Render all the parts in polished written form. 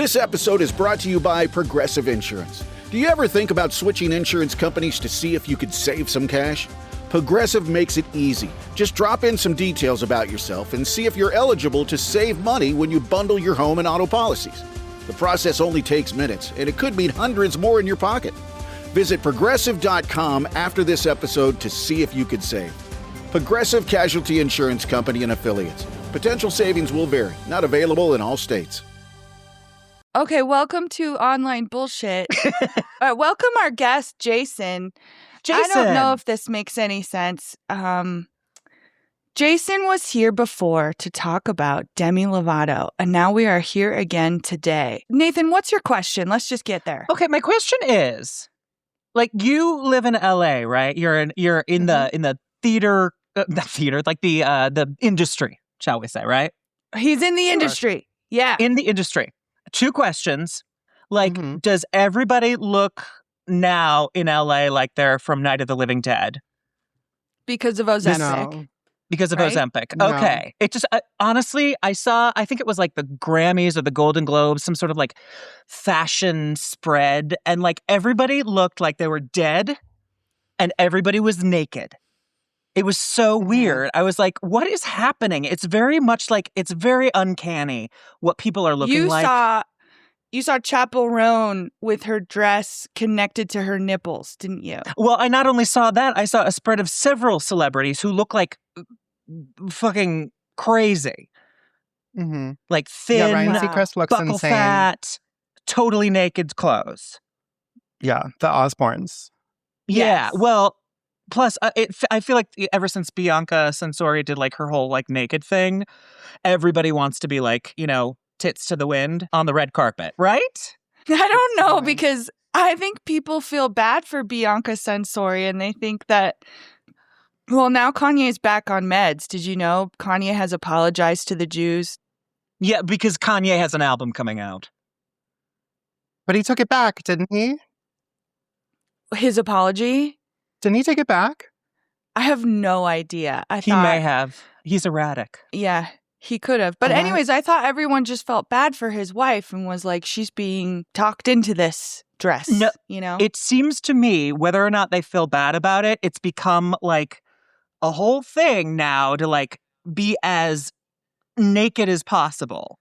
This episode is brought to you by Progressive Insurance. Do you ever think about switching insurance companies to see if you could save some cash? Progressive makes it easy. Just drop in some details about yourself and see if you're eligible to save money when you bundle your home and auto policies. The process only takes minutes, and it could mean hundreds more in your pocket. Visit Progressive.com after this episode to see if you could save. Progressive Casualty Insurance Company and Affiliates. Potential savings will vary. Not available in all states. Okay, welcome to Online Bullshit. Welcome our guest, Jason. I don't know if this makes any sense. Jason was here before to talk about Demi Lovato, and now we are here again today. Nathan, what's your question? Let's just get there. Okay, my question is, like, you live in LA, right? You're in the theater, not theater, like the industry, shall we say, right? He's in the industry. Yeah. In the industry. 2 questions. Like, does everybody look now in LA like they're from Night of the Living Dead? Because of Ozempic. No. Because of Right? Ozempic. No. Okay. It just, honestly, I think it was like the Grammys or the Golden Globes, some sort of like fashion spread. And like everybody looked like they were dead and everybody was naked. It was so weird. I was like, what is happening? It's very much like, it's very uncanny what people are looking like. You saw Chappell Roan with her dress connected to her nipples, didn't you? Well, I not only saw that, I saw a spread of several celebrities who look like fucking crazy. Mm-hmm. Like thin, Yeah, Ryan Seacrest looks buckle insane. fat, totally naked clothes. Yeah, the Osbournes. Yeah, Yes. well, plus I feel like ever since Bianca Censori did like her whole like naked thing, everybody wants to be like, you know, tits to the wind on the red carpet, right? I don't know, Right. because I think people feel bad for Bianca Censori, and they think that, well, now Kanye's back on meds. Did you know Kanye has apologized to the Jews? Yeah, because Kanye has an album coming out. But he took it back, didn't he? His apology? Didn't he take it back? I have no idea. He may have. He's erratic. Yeah, he could have. But What? anyways, I thought everyone just felt bad for his wife and was like, she's being talked into this dress. No, you know? It seems to me, whether or not they feel bad about it, it's become like a whole thing now to like be as naked as possible.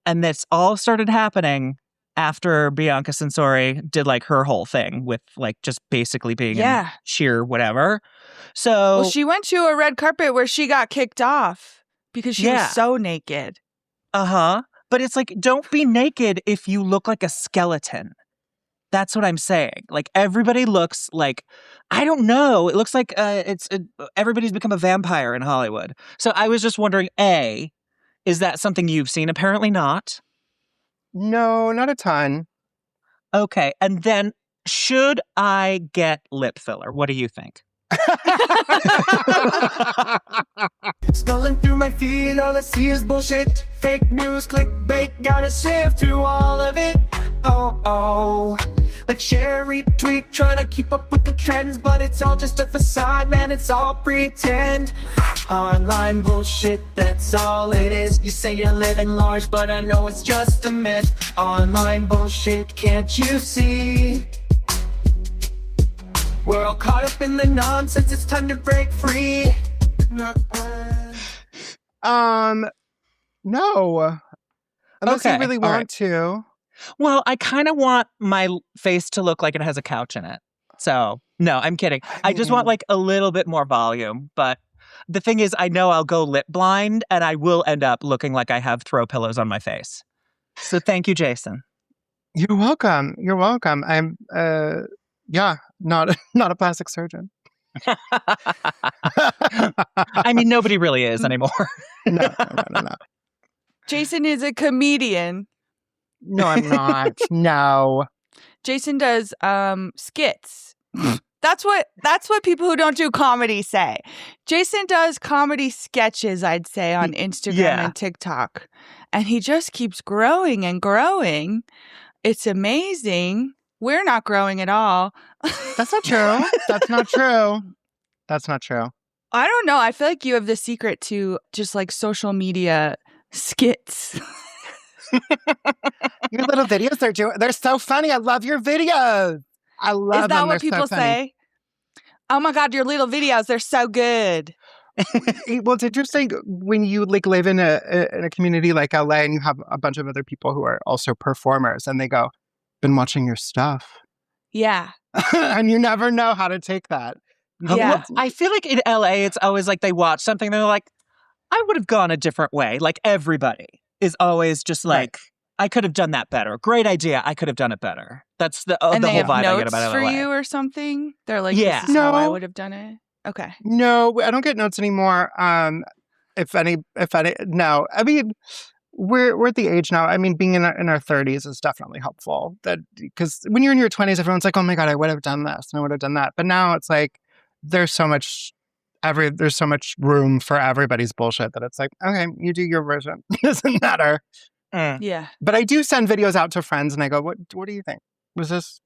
And this all started happening after Bianca Censori did like her whole thing with like just basically being in sheer whatever. So Well, she went to a red carpet where she got kicked off because she was so naked. But it's like, don't be naked if you look like a skeleton. That's what I'm saying. Like everybody looks like, I don't know. It looks like everybody's become a vampire in Hollywood. So I was just wondering, A, is that something you've seen? Apparently not. No, not a ton. Okay. And then should I get lip filler? What do you think? Scrolling through my feed, all I see is bullshit. Fake news, clickbait, gotta sift through all of it. Oh, like share, retweet, trying to keep up with the trends, but it's all just a facade, man, it's all pretend. Online bullshit, that's all it is. You say you're living large, but I know it's just a myth. Online bullshit, can't you see? We're all caught up in the nonsense, it's time to break free. No. Unless Okay, you really all want right. to. Well, I kind of want my face to look like it has a couch in it. So, no, I'm kidding. I just want like a little bit more volume. But the thing is, I know I'll go lip blind and I will end up looking like I have throw pillows on my face. So thank you, Jason. You're welcome. You're welcome. I'm, not a plastic surgeon. I mean, nobody really is anymore. No. Jason is a comedian. No, I'm not. No. Jason does skits. That's what people who don't do comedy say. Jason does comedy sketches, I'd say, on Instagram and TikTok. And he just keeps growing and growing. It's amazing. We're not growing at all. That's not true. That's not true. That's not true. I don't know. I feel like you have the secret to just like social media skits. You're little videos they're doing. They're so funny. I love your videos. I love them. Is that what They're people so funny. say? Oh my God, your little videos, they're so good. Well, it's interesting when you like live in a community like LA and you have a bunch of other people who are also performers and they go, been watching your stuff. Yeah. And you never know how to take that. Yeah. I feel like in LA, it's always like they watch something, they're like, I would have gone a different way. Like everybody is always just like, I could have done that better. Great idea. I could have done it better. That's the whole And they have vibe I get notes about for LA. you or something? They're like, Yeah. this is how I No. would have done it. Okay. No, I don't get notes anymore. If any, no. I mean, we're at the age now. I mean, being in our 30s is definitely helpful. That because when you're in your 20s, everyone's like, "Oh my God, I would have done this and I would have done that." But now it's like there's so much room for everybody's bullshit that it's like, okay, you do your version. It doesn't matter. Yeah. But I do send videos out to friends and I go, "What do you think? Is this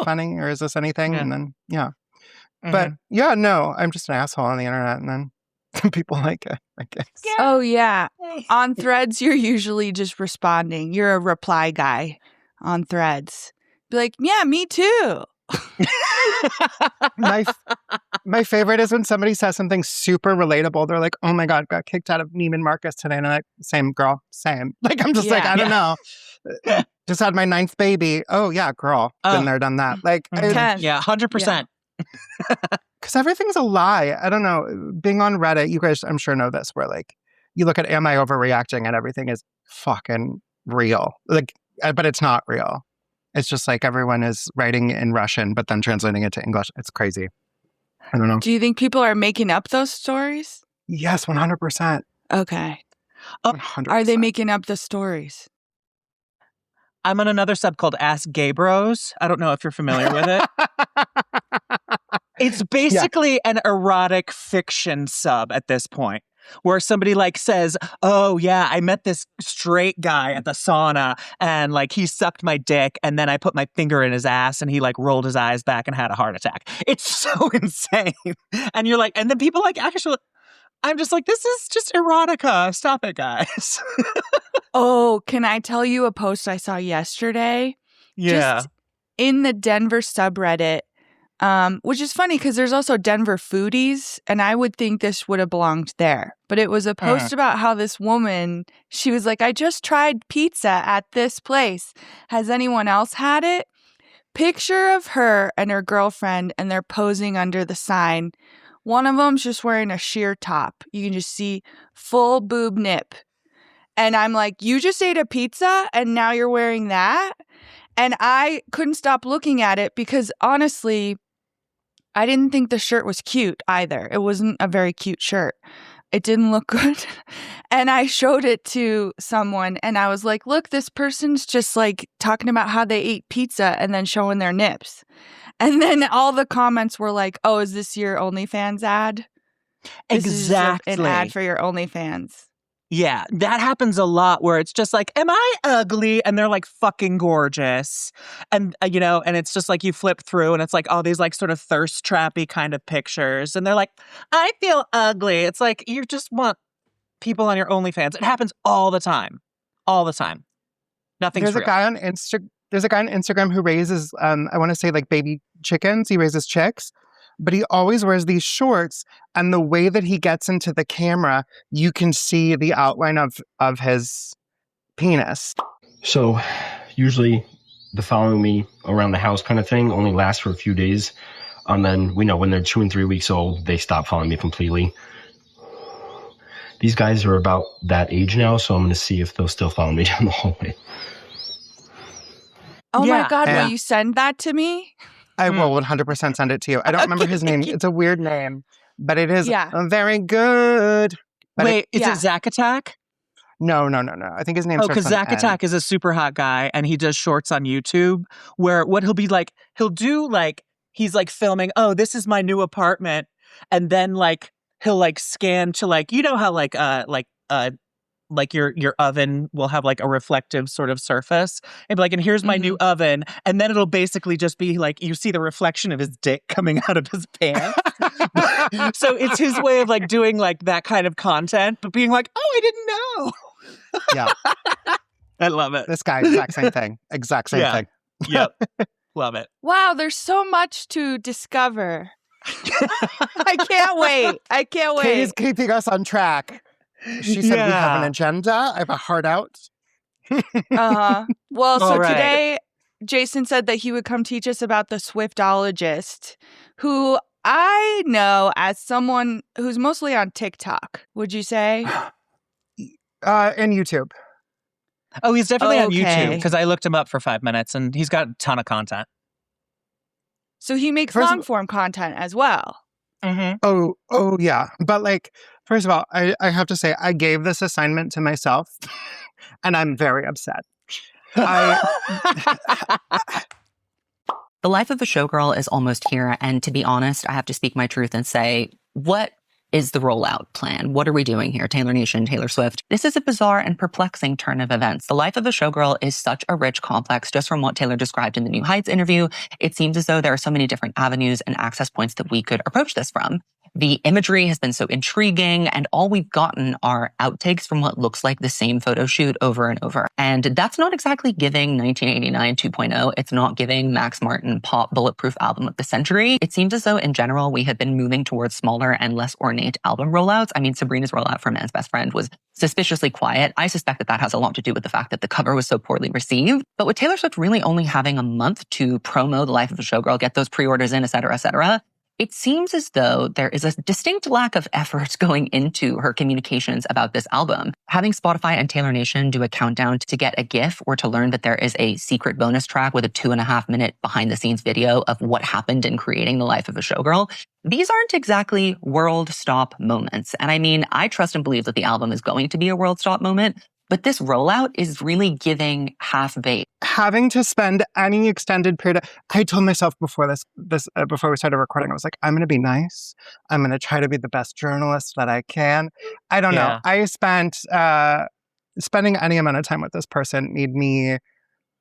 funny or is this anything?" Yeah. And then But yeah, no, I'm just an asshole on the internet, and then people like it, I guess. Oh, yeah. On Threads, you're usually just responding. You're a reply guy on Threads. Be like, yeah, me too. My favorite is when somebody says something super relatable. They're like, "Oh my God, got kicked out of Neiman Marcus today," and I'm like, "Same girl, same." Like I'm just like, I don't know. Just had my 9th baby. Oh yeah, girl, been there, done that. Like, 10. Yeah, 100%. because everything's a lie. I don't know. Being on Reddit, you guys, I'm sure know this. Where like you look at, am I overreacting, and everything is fucking real. Like, but it's not real. It's just like everyone is writing in Russian, but then translating it to English. It's crazy. I don't know. Do you think people are making up those stories? Yes, 100%. Okay. 100%. Are they making up the stories? I'm on another sub called Ask Gay Bros. I don't know if you're familiar with it. It's basically an erotic fiction sub at this point, where somebody like says, "Oh yeah, I met this straight guy at the sauna and like he sucked my dick and then I put my finger in his ass and he like rolled his eyes back and had a heart attack." It's so insane. And you're like, and then people like actually, I'm just like, this is just erotica. Stop it, guys. Oh, can I tell you a post I saw yesterday? Yeah. Just in the Denver subreddit, which is funny because there's also Denver foodies, and I would think this would have belonged there. But it was a post about how this woman, she was like, I just tried pizza at this place. Has anyone else had it? Picture of her and her girlfriend, and they're posing under the sign. One of them's just wearing a sheer top. You can just see full boob nip. And I'm like, you just ate a pizza and now you're wearing that? And I couldn't stop looking at it because honestly, I didn't think the shirt was cute either. It wasn't a very cute shirt. It didn't look good. And I showed it to someone and I was like, look, this person's just like talking about how they ate pizza and then showing their nips. And then all the comments were like, oh, is this your OnlyFans ad? Exactly. This is an ad for your OnlyFans. Yeah, that happens a lot where it's just like, am I ugly? And they're like fucking gorgeous. And, and it's just like you flip through and it's like all these like sort of thirst trappy kind of pictures. And they're like, I feel ugly. It's like, you just want people on your OnlyFans. It happens all the time. All the time. Nothing's There's real. a guy on Instagram who raises, I want to say like baby chickens. He raises chicks. But he always wears these shorts, and the way that he gets into the camera, you can see the outline of his penis. So usually the following me around the house kind of thing only lasts for a few days. And then we know when they're 2 and 3 weeks old, they stop following me completely. These guys are about that age now, so I'm going to see if they'll still follow me down the hallway. Oh my God, Yeah. will you send that to me? I will 100% send it to you. I don't remember his name. It's a weird name, but it is very good. But Wait, is it Zack Attack? No. I think his name starts because on Zack N. Attack is a super hot guy and he does shorts on YouTube where what he'll be like, he'll do like, he's like filming, oh, this is my new apartment. And then like, he'll like scan to like, you know how like your oven will have like a reflective sort of surface and be like, and here's my new oven. And then it'll basically just be like, you see the reflection of his dick coming out of his pants. So it's his way of like doing like that kind of content, but being like, oh, I didn't know. Yeah. I love it. This guy, exact same thing. Exact same thing. Yep. Love it. Wow, there's so much to discover. I can't wait. I can't wait. Katie's keeping us on track. She said we have an agenda. I have a heart out. Well, so today, Jason said that he would come teach us about the Swiftologist, who I know as someone who's mostly on TikTok, would you say? And YouTube. Oh, he's definitely on YouTube because I looked him up for 5 minutes and he's got a ton of content. So he makes long form content as well. Mm-hmm. Oh, yeah. But like, first of all, I have to say, I gave this assignment to myself and I'm very upset. The life of a showgirl is almost here. And to be honest, I have to speak my truth and say, what is the rollout plan? What are we doing here? Taylor Nation, Taylor Swift. This is a bizarre and perplexing turn of events. The life of a showgirl is such a rich complex. Just from what Taylor described in the New Heights interview, it seems as though there are so many different avenues and access points that we could approach this from. The imagery has been so intriguing, and all we've gotten are outtakes from what looks like the same photo shoot over and over. And that's not exactly giving 1989 2.0. It's not giving Max Martin pop bulletproof album of the century. It seems as though, in general, we have been moving towards smaller and less ornate album rollouts. I mean, Sabrina's rollout for Man's Best Friend was suspiciously quiet. I suspect that has a lot to do with the fact that the cover was so poorly received. But with Taylor Swift really only having a month to promo the life of a showgirl, get those pre-orders in, et cetera, it seems as though there is a distinct lack of effort going into her communications about this album. Having Spotify and Taylor Nation do a countdown to get a GIF or to learn that there is a secret bonus track with a 2.5-minute behind-the-scenes video of what happened in creating the life of a showgirl, these aren't exactly world stop moments. And I mean, I trust and believe that the album is going to be a world stop moment, but this rollout is really giving half-baked. Having to spend any extended period, I told myself before before we started recording, I was like, I'm going to be nice. I'm going to try to be the best journalist that I can. I don't know. I spent, spending any amount of time with this person made me,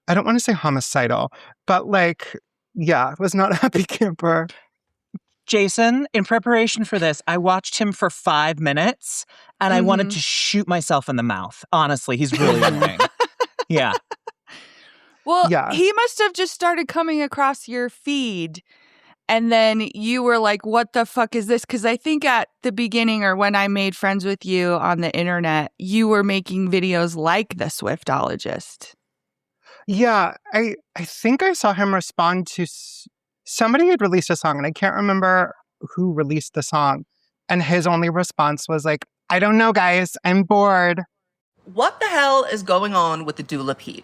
I don't want to say homicidal, but like, yeah, was not a happy camper. Jason, in preparation for this, I watched him for 5 minutes and I wanted to shoot myself in the mouth. Honestly, he's really annoying. Yeah. Well, he must have just started coming across your feed and then you were like, what the fuck is this? Because I think at the beginning or when I made friends with you on the internet, you were making videos like the Swiftologist. Yeah, I think I saw him respond to... Somebody had released a song, and I can't remember who released the song. And his only response was like, I don't know, guys. I'm bored. What the hell is going on with the Dua Lipa?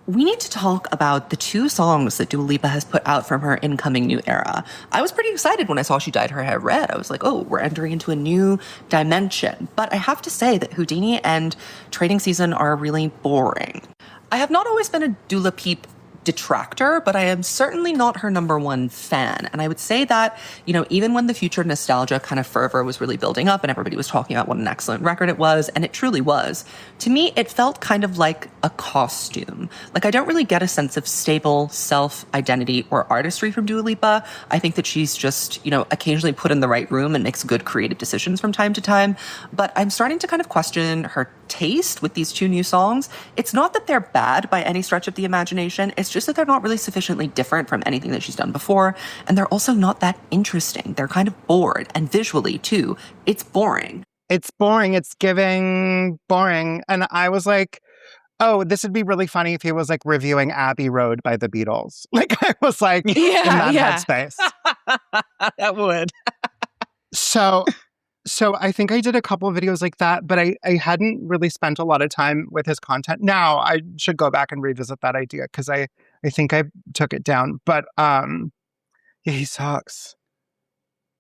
We need to talk about the 2 songs that Dua Lipa has put out from her incoming new era. I was pretty excited when I saw she dyed her hair red. I was like, oh, we're entering into a new dimension. But I have to say that Houdini and Trading Season are really boring. I have not always been a Dua Lipa detractor, but I am certainly not her number one fan. And I would say that, you know, even when the Future nostalgia kind of fervor was really building up and everybody was talking about what an excellent record it was, and it truly was, to me, it felt kind of like a costume. Like, I don't really get a sense of stable self-identity or artistry from Dua Lipa. I think that she's just, you know, occasionally put in the right room and makes good creative decisions from time to time. But I'm starting to kind of question her taste with these 2 new songs. It's not that they're bad by any stretch of the imagination. It's just that they're not really sufficiently different from anything that she's done before. And they're also not that interesting. They're kind of bored. And visually, too, it's boring. It's boring. It's giving boring. And I was like, oh, this would be really funny if he was like reviewing Abbey Road by the Beatles. Like, I was like, in that headspace. That would. So I think I did a couple of videos like that, but I hadn't really spent a lot of time with his content. Now I should go back and revisit that idea because I think I took it down. But yeah, he sucks.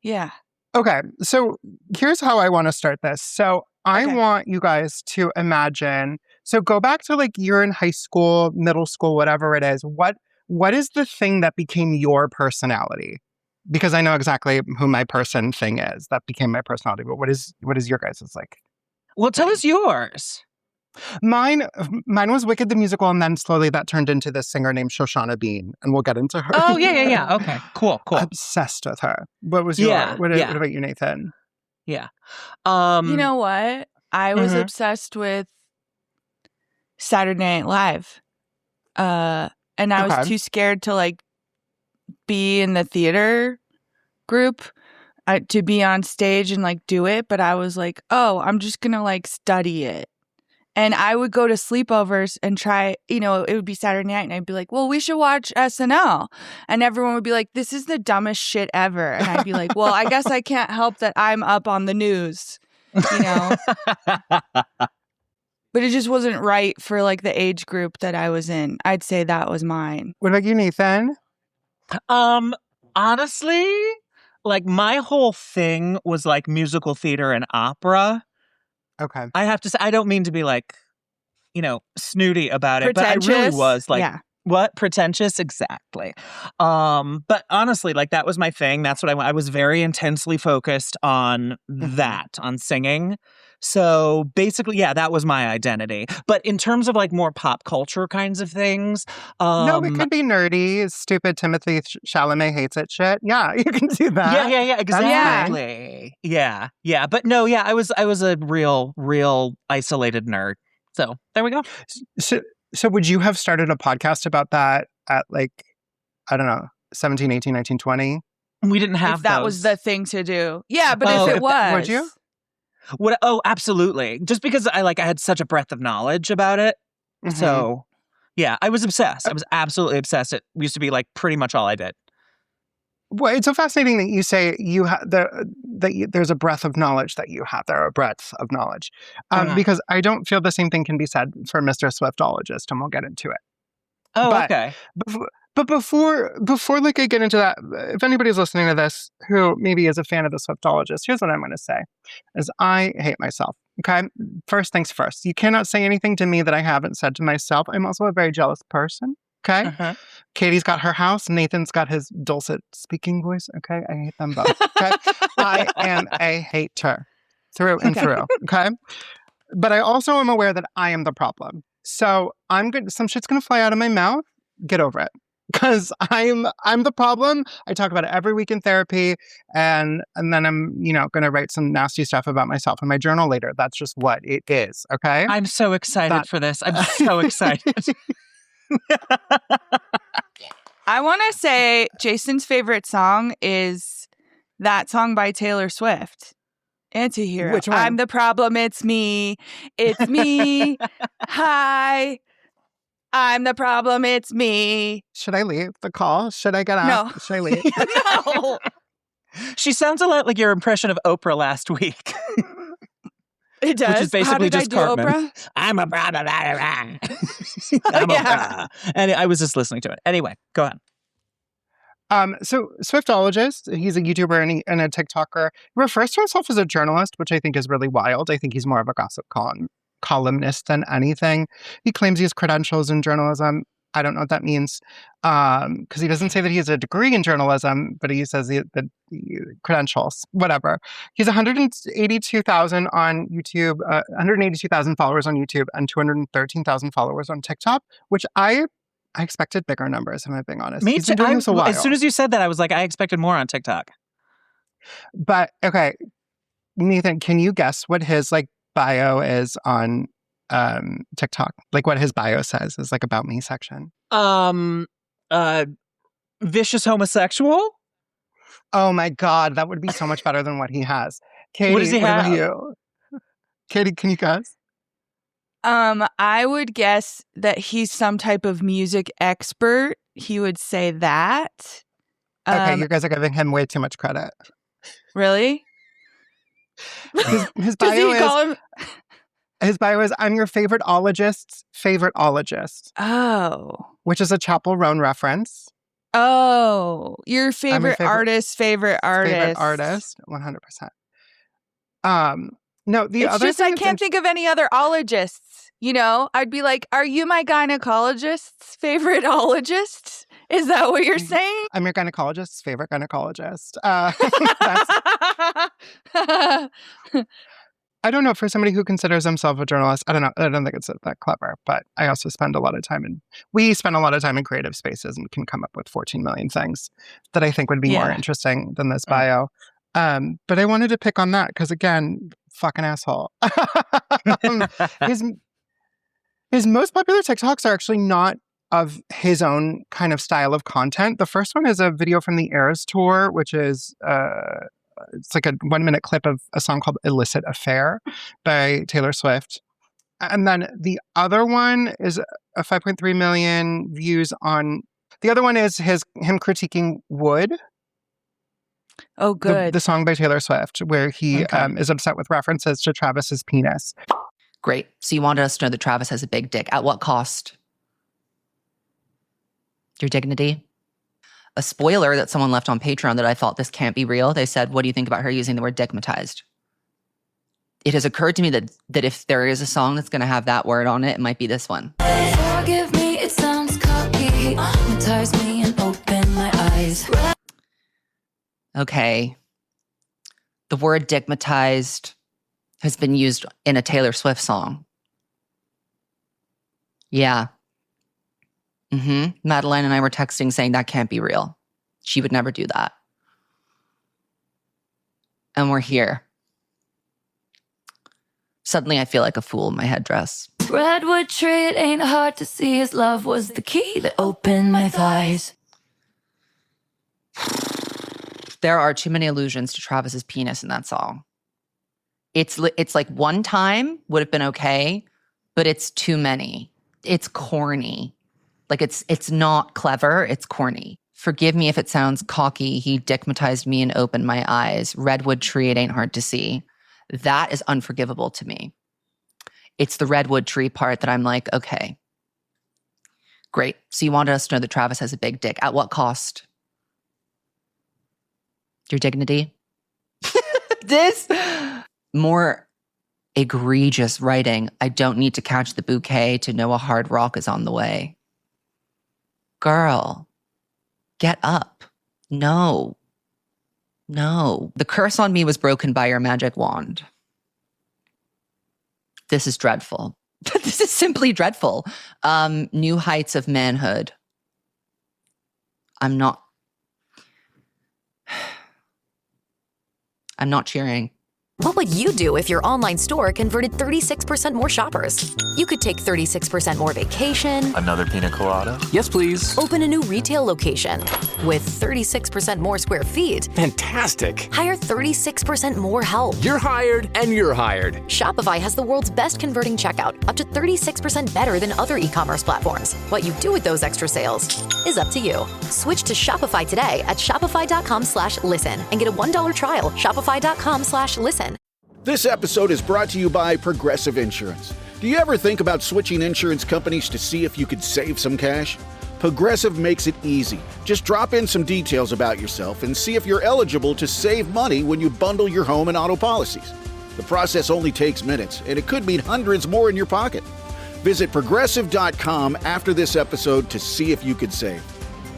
Yeah. Okay, so here's how I want to start this. So I want you guys to imagine, so go back to like you're in high school, middle school, whatever it is. What is the thing that became your personality? Because I know exactly who my person thing is. That became my personality. But what is your guys' like? Well, tell us yours. Mine was Wicked the Musical, and then slowly that turned into this singer named Shoshana Bean, and we'll get into her. Oh, yeah. Okay, cool. Obsessed with her. What was your? What about you, Nathan? Yeah. You know what? I was obsessed with Saturday Night Live. And I was too scared to like be in the theater group to be on stage and like do it. But I was like, oh, I'm just going to like study it. And I would go to sleepovers and try, you know, it would be Saturday night and I'd be like, well, we should watch SNL. And everyone would be like, this is the dumbest shit ever. And I'd be like, well, I guess I can't help that I'm up on the news, you know? But it just wasn't right for like the age group that I was in. I'd say that was mine. What about you, Nathan? Honestly, like my whole thing was like musical theater and opera. Okay. I have to say, I don't mean to be like, you know, snooty about it, but I really was like, what? Pretentious? Exactly. But honestly, like that was my thing. That's what I was very intensely focused on that, on singing. So basically, yeah, that was my identity. But in terms of like more pop culture kinds of things. No, it could be nerdy, stupid Timothy Chalamet hates it shit. Yeah, you can do that. Yeah, exactly. Yeah. But no, yeah, I was a real isolated nerd. So there we go. So would you have started a podcast about that at like, I don't know, 17, 18, 19, 20? We didn't have if that those. was the thing to do. Yeah, but if it was. Would you? Oh, absolutely. Just because I had such a breadth of knowledge about it. Mm-hmm. So, yeah, I was obsessed. I was absolutely obsessed. It used to be like pretty much all I did. Well, it's so fascinating that you say there's a breadth of knowledge that you have. There are a breadth of knowledge. Because I don't feel the same thing can be said for Mr. Swiftologist, and we'll get into it. Oh, okay. But before like I get into that, if anybody's listening to this who maybe is a fan of the Swiftologist, here's what I'm going to say: is I hate myself. Okay, first things first. You cannot say anything to me that I haven't said to myself. I'm also a very jealous person. Okay, Katie's got her house. Nathan's got his dulcet speaking voice. Okay, I hate them both. Okay, I am a hater through and through. Okay, but I also am aware that I am the problem. So I'm good. Some shit's gonna fly out of my mouth. Get over it. Because I'm the problem. I talk about it every week in therapy, and then I'm going to write some nasty stuff about myself in my journal later. That's just what it is. Okay. I'm so excited for this. I'm so excited. I want to say Jason's favorite song is that song by Taylor Swift. Antihero. Which one? I'm the problem. It's me. It's me. Hi. I'm the problem. It's me. Should I leave the call? Should I get out? No. Should I leave? No. She sounds a lot like your impression of Oprah last week. It does. Which is basically How did just I do Cartman. Oprah? I'm a problem. I'm Oprah. And I was just listening to it. Anyway, go on. So Swiftologist, he's a YouTuber and a TikToker. He refers to himself as a journalist, which I think is really wild. I think he's more of a gossip columnist than anything. He claims he has credentials in journalism. I don't know what that means because he doesn't say that he has a degree in journalism, but he says the credentials, whatever. He's 182,000 on YouTube, 182,000 followers on YouTube and 213,000 followers on TikTok, which I expected bigger numbers, if I'm being honest. Me He's too. been doing this a while. As soon as you said that, I was like, I expected more on TikTok. But, okay, Nathan, can you guess what his bio is on TikTok? Like what his bio says is like about me section. Vicious homosexual? Oh my God, that would be so much better than what he has. Katie, what does he have? About you? Katie, can you guess? I would guess that he's some type of music expert. He would say that. Okay, you guys are giving him way too much credit. Really? His bio is I'm your favorite ologist's favorite ologist. Oh. Which is a Chapel Roan reference. Oh. Your favorite artist's favorite artist. Favorite artist, 100%. No, it's other just thing I can't think of any other ologists. You know, I'd be like, are you my gynecologist's favorite ologist? Is that what you're saying? I'm your gynecologist's favorite gynecologist. I don't know, for somebody who considers himself a journalist, I don't know. I don't think it's that clever, but I also spend a lot of time we spend a lot of time in creative spaces and can come up with 14 million things that I think would be more interesting than this bio. But I wanted to pick on that because, again, fucking asshole. His most popular TikToks are actually not of his own kind of style of content. The first one is a video from the Eras tour, which is it's like a 1-minute clip of a song called Illicit Affair by Taylor Swift. And then the other one is a 5.3 million views on. The other one is him critiquing Wood. Oh, good. The song by Taylor Swift, where he is upset with references to Travis's penis. Great. So you wanted us to know that Travis has a big dick. At what cost? Your dignity? A spoiler that someone left on Patreon that I thought this can't be real. They said, what do you think about her using the word dickmatized? It has occurred to me that if there is a song that's going to have that word on it, it might be this one. Forgive me, it sounds cocky. Hypnotize me and open my eyes. Okay. The word dickmatized has been used in a Taylor Swift song. Yeah. Madeline and I were texting saying that can't be real. She would never do that. And we're here. Suddenly I feel like a fool in my headdress. Redwood tree, it ain't hard to see. His love was the key that opened my thighs. There are too many allusions to Travis's penis in that song. It's like one time would have been okay, but it's too many. It's corny. Like it's not clever, it's corny. Forgive me if it sounds cocky. He dickmatized me and opened my eyes. Redwood tree, it ain't hard to see. That is unforgivable to me. It's the redwood tree part that I'm like, okay, great. So you wanted us to know that Travis has a big dick. At what cost? Your dignity? This more egregious writing. I don't need to catch the bouquet to know a hard rock is on the way. Girl, get up. No. The curse on me was broken by your magic wand. This is dreadful. This is simply dreadful. New heights of manhood. I'm not cheering. What would you do if your online store converted 36% more shoppers? You could take 36% more vacation. Another pina colada? Yes, please. Open a new retail location with 36% more square feet. Fantastic. Hire 36% more help. You're hired and you're hired. Shopify has the world's best converting checkout, up to 36% better than other e-commerce platforms. What you do with those extra sales is up to you. Switch to Shopify today at shopify.com/listen and get a $1 trial. Shopify.com/listen. This episode is brought to you by Progressive Insurance. Do you ever think about switching insurance companies to see if you could save some cash? Progressive makes it easy. Just drop in some details about yourself and see if you're eligible to save money when you bundle your home and auto policies. The process only takes minutes, and it could mean hundreds more in your pocket. Visit Progressive.com after this episode to see if you could save.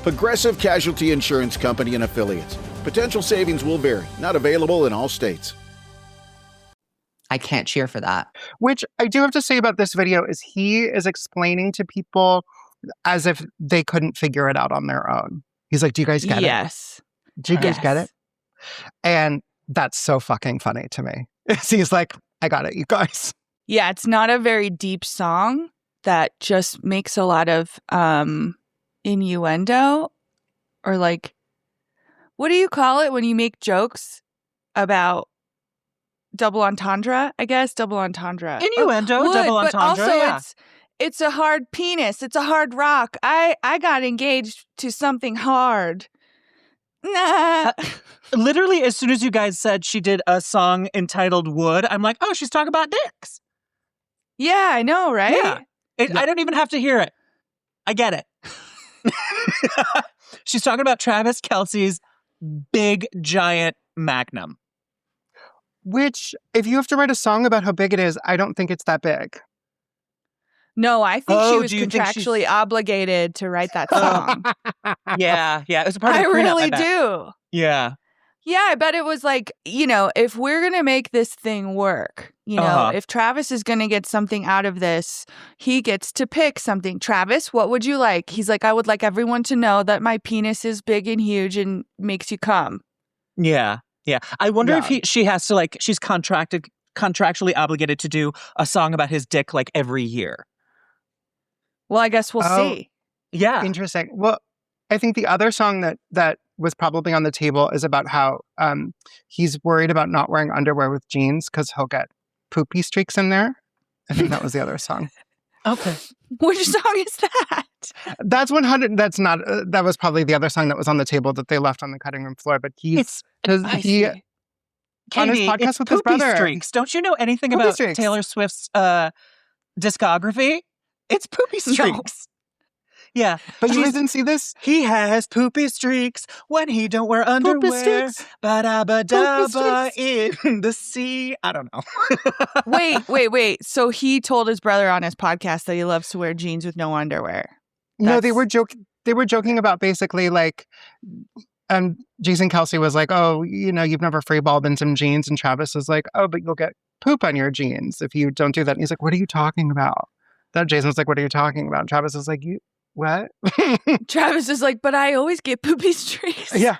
Progressive Casualty Insurance Company and Affiliates. Potential savings will vary. Not available in all states. I can't cheer for that. Which I do have to say about this video is he is explaining to people as if they couldn't figure it out on their own. He's like, do you guys get it? Yes. Do you guys get it? And that's so fucking funny to me. He's like, I got it, you guys. Yeah, it's not a very deep song that just makes a lot of innuendo or like, what do you call it when you make jokes about double entendre, I guess. Double entendre. Innuendo, double entendre. But also yeah. it's a hard penis. It's a hard rock. I got engaged to something hard. Nah. Literally, as soon as you guys said she did a song entitled Wood, I'm like, oh, she's talking about dicks. Yeah, I know, right? Yeah. I don't even have to hear it. I get it. She's talking about Travis Kelce's big, giant magnum. Which, if you have to write a song about how big it is, I don't think it's that big. No, I think she was do you think contractually obligated to write that song. Yeah. It was a part of I the prenup, really bet. do. Yeah. Yeah, I bet it was like, if we're going to make this thing work, if Travis is going to get something out of this, he gets to pick something. Travis, what would you like? He's like, I would like everyone to know that my penis is big and huge and makes you come. Yeah. I wonder if she has to she's contractually obligated to do a song about his dick every year. Well, I guess we'll see. Yeah. Interesting. Well, I think the other song that was probably on the table is about how he's worried about not wearing underwear with jeans because he'll get poopy streaks in there. I think that was the other song. Okay. Which song is that? That's 100. That's not. That was probably the other song that was on the table that they left on the cutting room floor. But he on his Katie, podcast with his brother. Streaks. Don't you know anything Poopy about streaks. Taylor Swift's discography? It's poopy streaks. Yeah. But you guys didn't see this? He has poopy streaks when he don't wear underwear. Ba-da-ba-da-ba in the sea. I don't know. Wait. So he told his brother on his podcast that he loves to wear jeans with no underwear. No, they were joking. They were joking about basically like, Jason Kelsey was like, "Oh, you've never freeballed in some jeans," and Travis was like, "Oh, but you'll get poop on your jeans if you don't do that." And he's like, "What are you talking about?" That Jason was like, "What are you talking about?" And Travis was like, What? Travis is like, but I always get poopy streaks. Yeah.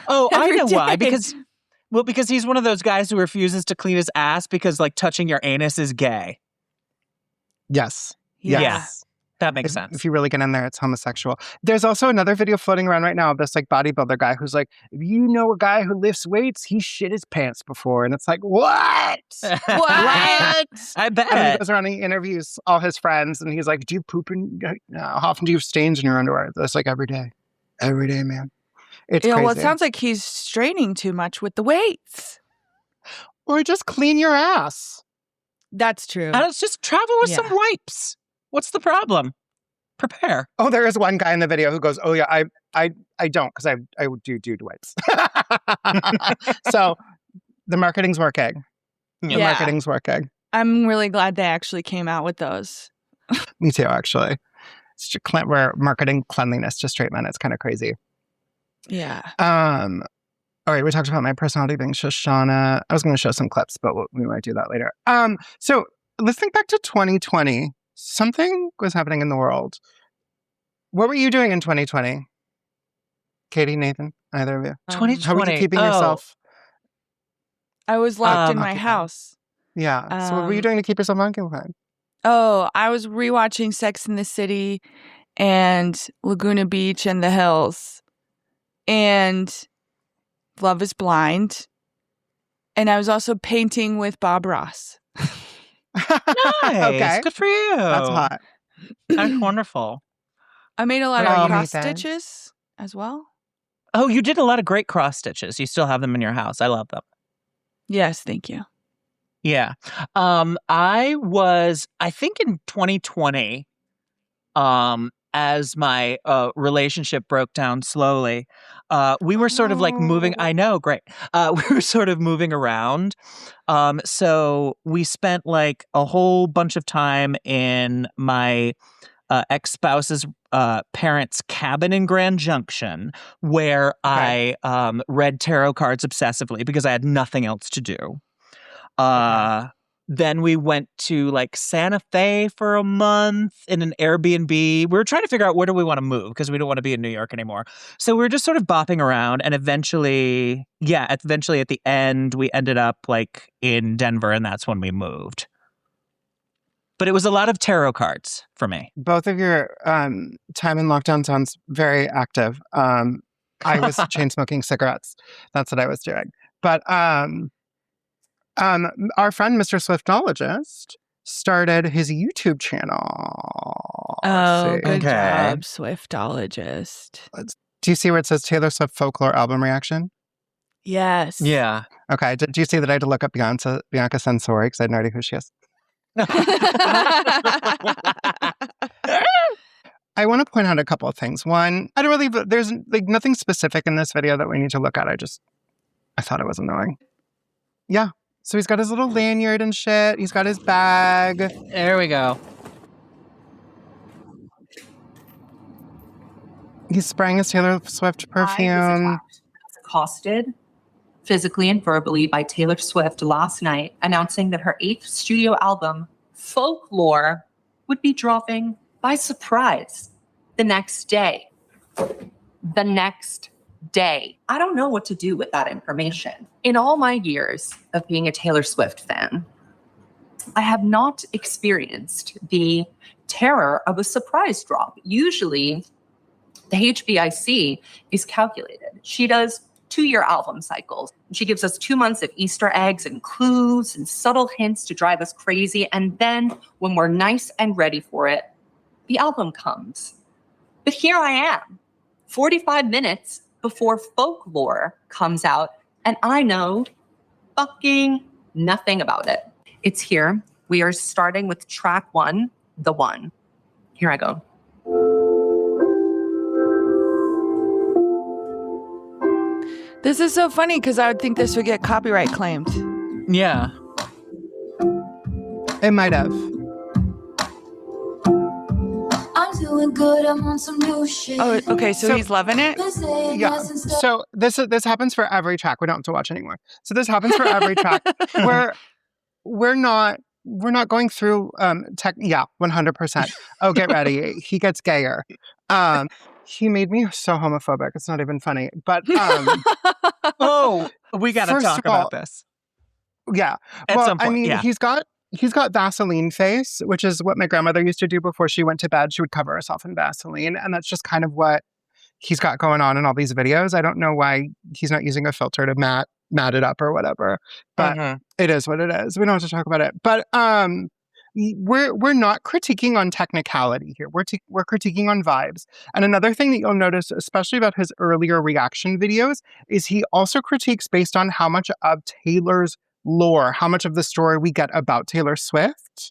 Oh, I know day. why. Because he's one of those guys who refuses to clean his ass because like touching your anus is gay. Yes. Yeah. Yes. That makes sense. If you really get in there, it's homosexual. There's also another video floating around right now of this like bodybuilder guy who's like, if you know a guy who lifts weights, he shit his pants before. And it's like, what? What? I bet. And he goes around and he interviews all his friends and he's like, do you poop in, how often do you have stains in your underwear? That's like every day. Every day, man. It's crazy. Well, it sounds like he's straining too much with the weights. Or just clean your ass. That's true. And it's just travel with some wipes. What's the problem? Prepare. Oh, there is one guy in the video who goes, "Oh yeah, I don't because I do dude wipes." So the marketing's working. The marketing's working. I'm really glad they actually came out with those. Me too, actually. It's just where marketing cleanliness to straight men. It's kind of crazy. Yeah. All right, we talked about my personality being Shoshana. I was going to show some clips, but we might do that later. So let's think back to 2020. Something was happening in the world. What were you doing in 2020? Katie, Nathan, either of you? 2020. How were you keeping yourself? I was locked in my house. Yeah. So what were you doing to keep yourself occupied? Oh, I was rewatching Sex and the City and Laguna Beach and The Hills and Love is Blind. And I was also painting with Bob Ross. Nice. Okay. Good for you. That's hot. That's wonderful. I made a lot of cross stitches as well. Oh, you did a lot of great cross stitches. You still have them in your house. I love them. Yes, thank you. Yeah. I think in 2020, as my relationship broke down slowly, we were sort of like moving. I know, great. We were sort of moving around. So we spent like a whole bunch of time in my ex-spouse's parents' cabin in Grand Junction, where I read tarot cards obsessively because I had nothing else to do. Then we went to like Santa Fe for a month in an Airbnb. We were trying to figure out where do we want to move because we don't want to be in New York anymore. So we were just sort of bopping around, and eventually at the end, we ended up like in Denver, and that's when we moved. But it was a lot of tarot cards for me. Both of your time in lockdown sounds very active. I was chain smoking cigarettes. That's what I was doing. But our friend, Mr. Swiftologist, started his YouTube channel. Oh, good job, Swiftologist. Do you see where it says Taylor Swift Folklore Album Reaction? Yes. Yeah. Okay. Did you see that I had to look up Bianca Sensori because I had no idea who she is? I want to point out a couple of things. One, there's like nothing specific in this video that we need to look at. I thought it was annoying. Yeah. So he's got his little lanyard and shit. He's got his bag. There we go. He's spraying his Taylor Swift perfume. I was accosted physically and verbally by Taylor Swift last night, announcing that her 8th studio album, Folklore, would be dropping by surprise the next day. The next day. I don't know what to do with that information. In all my years of being a Taylor Swift fan, I have not experienced the terror of a surprise drop. Usually, the HBIC is calculated. She does 2-year album cycles. She gives us 2 months of Easter eggs and clues and subtle hints to drive us crazy. And then when we're nice and ready for it, the album comes. But here I am, 45 minutes before Folklore comes out, and I know fucking nothing about it. It's here. We are starting with track 1, The One. Here I go. This is so funny because I would think this would get copyright claimed. Yeah. It might have. I'm doing good, I'm on some new shit. Oh, okay, so he's loving it? Yeah. So this happens for every track. We don't have to watch anymore. So this happens for every track where we're not going through 100%. Oh, get ready. He gets gayer. He made me so homophobic. It's not even funny. But oh, we got to talk about this. Yeah. At some point, yeah. he's got Vaseline face, which is what my grandmother used to do before she went to bed. She would cover herself in Vaseline, and that's just kind of what he's got going on in all these videos. I don't know why he's not using a filter to matte it up or whatever, but it is what it is. We don't have to talk about it. But we're not critiquing on technicality here. We're critiquing on vibes. And another thing that you'll notice, especially about his earlier reaction videos, is he also critiques based on how much of Taylor's lore, how much of the story we get about Taylor Swift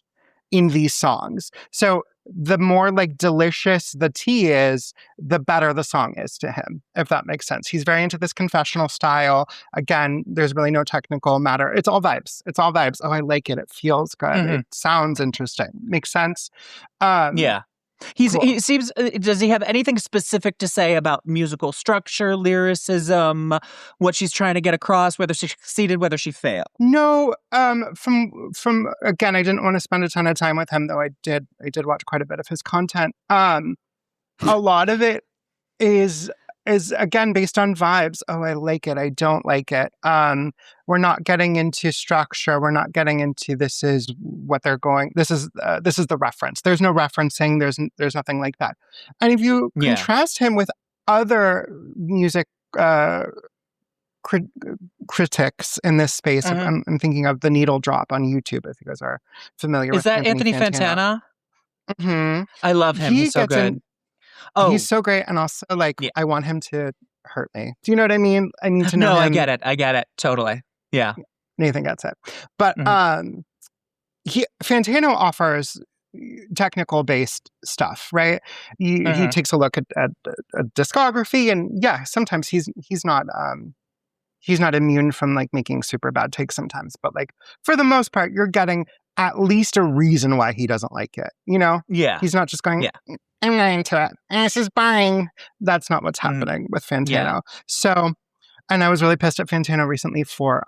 in these songs. So the more like delicious the tea is, the better the song is to him, if that makes sense. He's very into this confessional style. Again, there's really no technical matter. It's all vibes. Oh, I like it. It feels good. It sounds interesting. Makes sense. Yeah. Cool. He seems. Does he have anything specific to say about musical structure, lyricism, what she's trying to get across, whether she succeeded, whether she failed? No. From again, I didn't want to spend a ton of time with him, though I did watch quite a bit of his content. A lot of it is again based on vibes. Oh, I like it. I don't like it. We're not getting into structure. We're not getting into this is what they're going. This is the reference. There's no referencing. There's nothing like that. And if you contrast him with other music critics in this space, I'm thinking of The Needle Drop on YouTube. If you guys are familiar with is that Anthony Fantana? I love him. He's so good. He's so great, and also I want him to hurt me. Do you know what I mean? I need to know. No, him. I get it. Totally. Yeah. Nathan gets it. But Fantano offers technical based stuff, right? He takes a look at a discography, and yeah, sometimes he's not immune from like making super bad takes sometimes, but like for the most part, you're getting at least a reason why he doesn't like it. You know? Yeah. He's not just going, I'm not into it. This is boring. That's not what's happening with Fantano. Yeah. So, and I was really pissed at Fantano recently for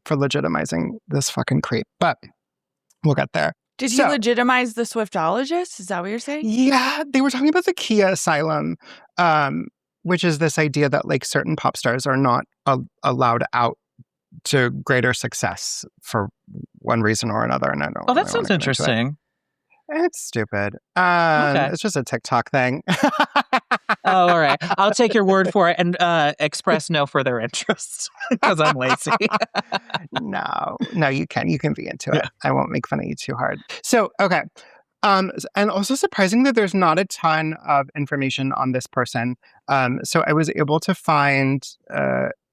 legitimizing this fucking creep, but we'll get there. Did he legitimize the Swiftologist? Is that what you're saying? Yeah, they were talking about the Kia Asylum, which is this idea that like certain pop stars are not allowed out to greater success for one reason or another. And I don't. Oh, that sounds interesting. It's stupid. It's just a TikTok thing. Oh, all right. I'll take your word for it and express no further interest because I'm lazy. No, you can be into it. I won't make fun of you too hard. So, okay. And also surprising that there's not a ton of information on this person. So I was able to find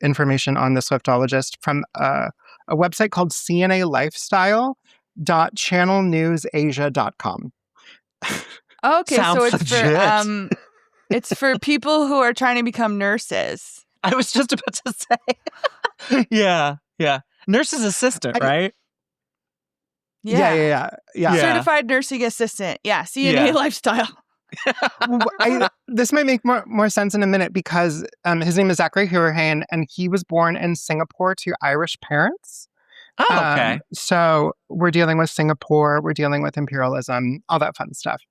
information on the Swiftologist from a website called cnalifestyle.channelnewsasia.com. Okay, Sounds so it's legit. it's for people who are trying to become nurses. I was just about to say. Yeah. Nurse's assistant, right? Yeah. Certified nursing assistant. Yeah, CNA lifestyle. This might make more sense in a minute because his name is Zachary Hurahan, and he was born in Singapore to Irish parents. Oh, okay. So we're dealing with Singapore, we're dealing with imperialism, all that fun stuff.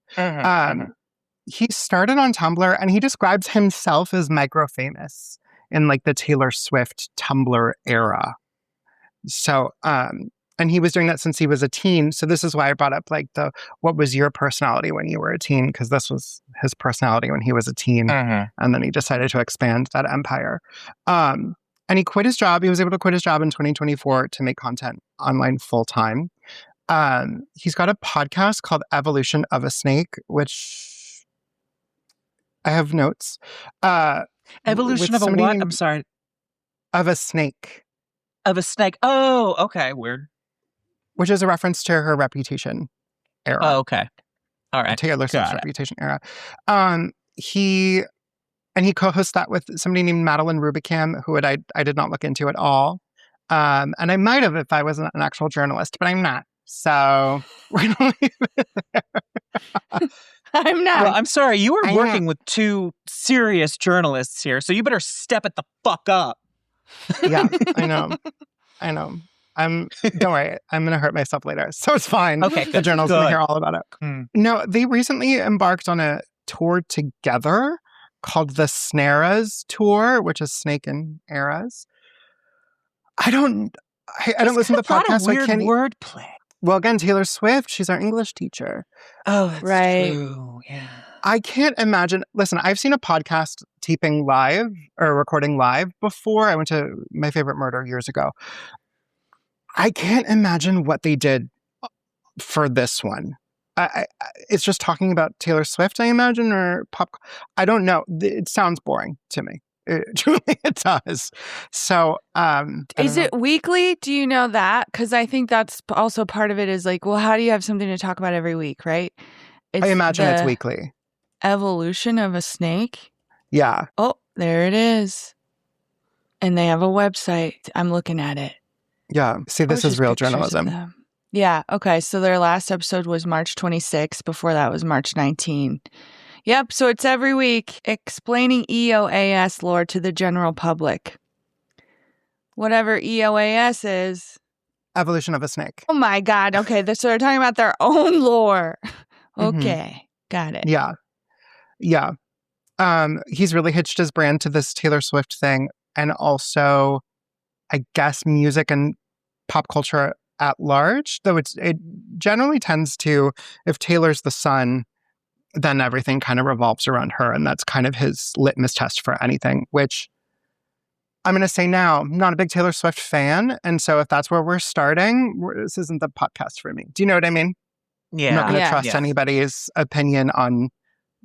He started on Tumblr, and he describes himself as micro-famous in like the Taylor Swift Tumblr era. So And he was doing that since he was a teen. So this is why I brought up like what was your personality when you were a teen? Because this was his personality when he was a teen. And then he decided to expand that empire. And he quit his job. He was able to quit his job in 2024 to make content online full time. He's got a podcast called Evolution of a Snake, which I have notes. Evolution of a what? I'm sorry. Of a snake. Of a snake. Oh, okay. Weird. Which is a reference to her Reputation era. Oh, okay. All right. Taylor Swift's Reputation era. He co-hosts that with somebody named Madeline Rubicam, who I did not look into at all. And I might have if I wasn't an actual journalist, but I'm not. So we're going to leave it there. I'm not. Well, I'm sorry. You were working with two serious journalists here, so you better step it the fuck up. Yeah, I know. Don't worry. I'm going to hurt myself later. So it's fine. Okay, the journal's going to hear all about it. No, they recently embarked on a tour together called the Snaras Tour, which is Snake and Eras. I don't listen to the podcast. So weird wordplay. Well, again, Taylor Swift, she's our English teacher. Oh, that's right. True. Yeah. I can't imagine. Listen, I've seen a podcast taping live or recording live before. I went to My Favorite Murder years ago. I can't imagine what they did for this one. It's just talking about Taylor Swift, I imagine, or pop. I don't know. It sounds boring to me. Truly, it does. So, is it weekly? Do you know that? Because I think that's also part of it. Is like, well, how do you have something to talk about every week, right? I imagine it's weekly. Evolution of a Snake. Yeah. Oh, there it is. And they have a website. I'm looking at it. Yeah. See, this is real journalism. Yeah. Okay. So their last episode was March 26. Before that was March 19. Yep. So it's every week explaining EOAS lore to the general public. Whatever EOAS is. Evolution of a Snake. Oh my God. Okay. So they're talking about their own lore. Okay. Got it. Yeah. Yeah. He's really hitched his brand to this Taylor Swift thing. And also, I guess, music and pop culture at large. Though it generally tends to, if Taylor's the sun, then everything kind of revolves around her. And that's kind of his litmus test for anything, which I'm going to say now, I'm not a big Taylor Swift fan. And so if that's where we're starting, this isn't the podcast for me. Do you know what I mean? Yeah. I'm not going to trust anybody's opinion on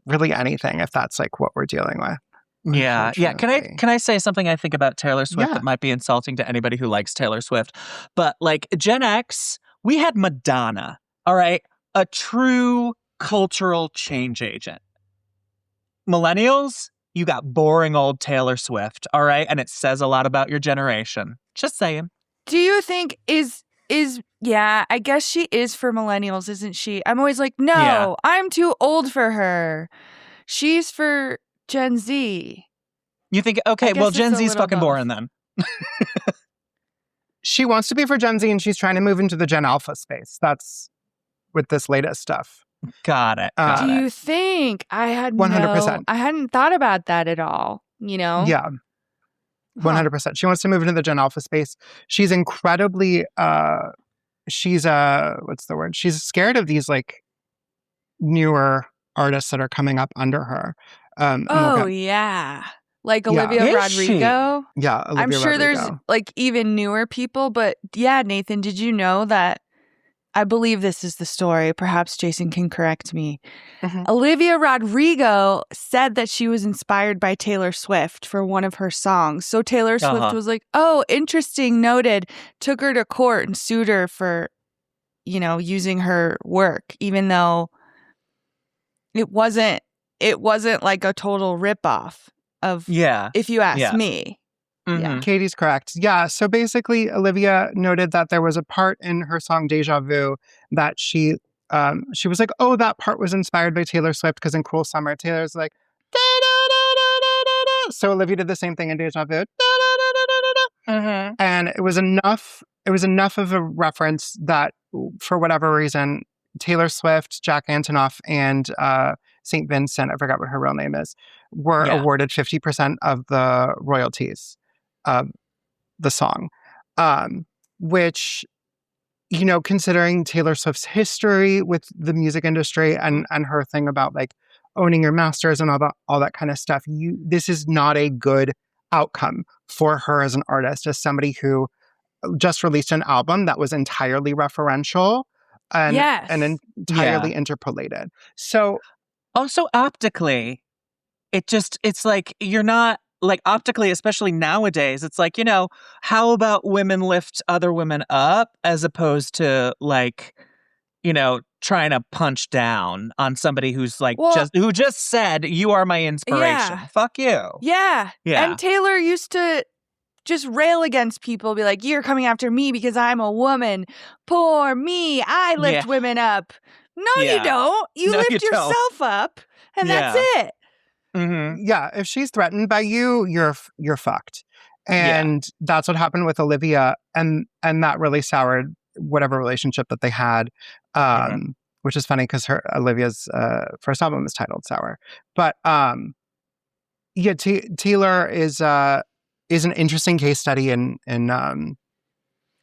really anything if that's like what we're dealing with. Yeah. Can I say something I think about Taylor Swift that might be insulting to anybody who likes Taylor Swift? But like Gen X, we had Madonna, all right? A true cultural change agent. Millennials, you got boring old Taylor Swift, all right? And it says a lot about your generation. Just saying. Do you think yeah, I guess she is for millennials, isn't she? I'm always like, no, I'm too old for her. She's for Gen Z. You think, okay, well, Gen Z's fucking boring then. She wants to be for Gen Z and she's trying to move into the Gen Alpha space. That's with this latest stuff. Got it. Do you think? I had 100%. I hadn't thought about that at all, you know? Yeah. 100%. She wants to move into the Gen Alpha space. She's incredibly, what's the word? She's scared of these like newer artists that are coming up under her. Yeah. Like Olivia Rodrigo. Yeah, Olivia I'm sure Rodrigo. there's like even newer people, but yeah, Nathan, did you know that? I believe this is the story. Perhaps Jason can correct me. Olivia Rodrigo said that she was inspired by Taylor Swift for one of her songs. So Taylor Swift was like, oh, interesting, noted, took her to court and sued her for, using her work, even though it wasn't like a total ripoff of, if you ask me. Yeah. Katie's correct. Yeah. So basically, Olivia noted that there was a part in her song Deja Vu that she was like, oh, that part was inspired by Taylor Swift because in Cruel Summer, Taylor's like, da-da-da-da-da-da-da. So Olivia did the same thing in Deja Vu. Da-da-da-da-da-da. And it was enough of a reference that for whatever reason, Taylor Swift, Jack Antonoff, and St. Vincent, I forgot what her real name is, were awarded 50% of the royalties of the song, which, you know, considering Taylor Swift's history with the music industry and her thing about like owning your masters and all that kind of stuff, this is not a good outcome for her as an artist, as somebody who just released an album that was entirely referential and entirely interpolated. So also optically, it's like you're not like optically, especially nowadays, it's like, you know, how about women lift other women up as opposed to like, you know, trying to punch down on somebody who's like who just said you are my inspiration. Yeah. Fuck you. Yeah. Yeah. And Taylor used to just rail against people, be like, you're coming after me because I'm a woman. Poor me. I lift women up. No, you don't. You lift yourself up and that's it. Mm-hmm. Yeah, if she's threatened by you, you're fucked. And that's what happened with Olivia, and that really soured whatever relationship that they had. Which is funny because Olivia's first album is titled Sour. But Taylor is an interesting case study in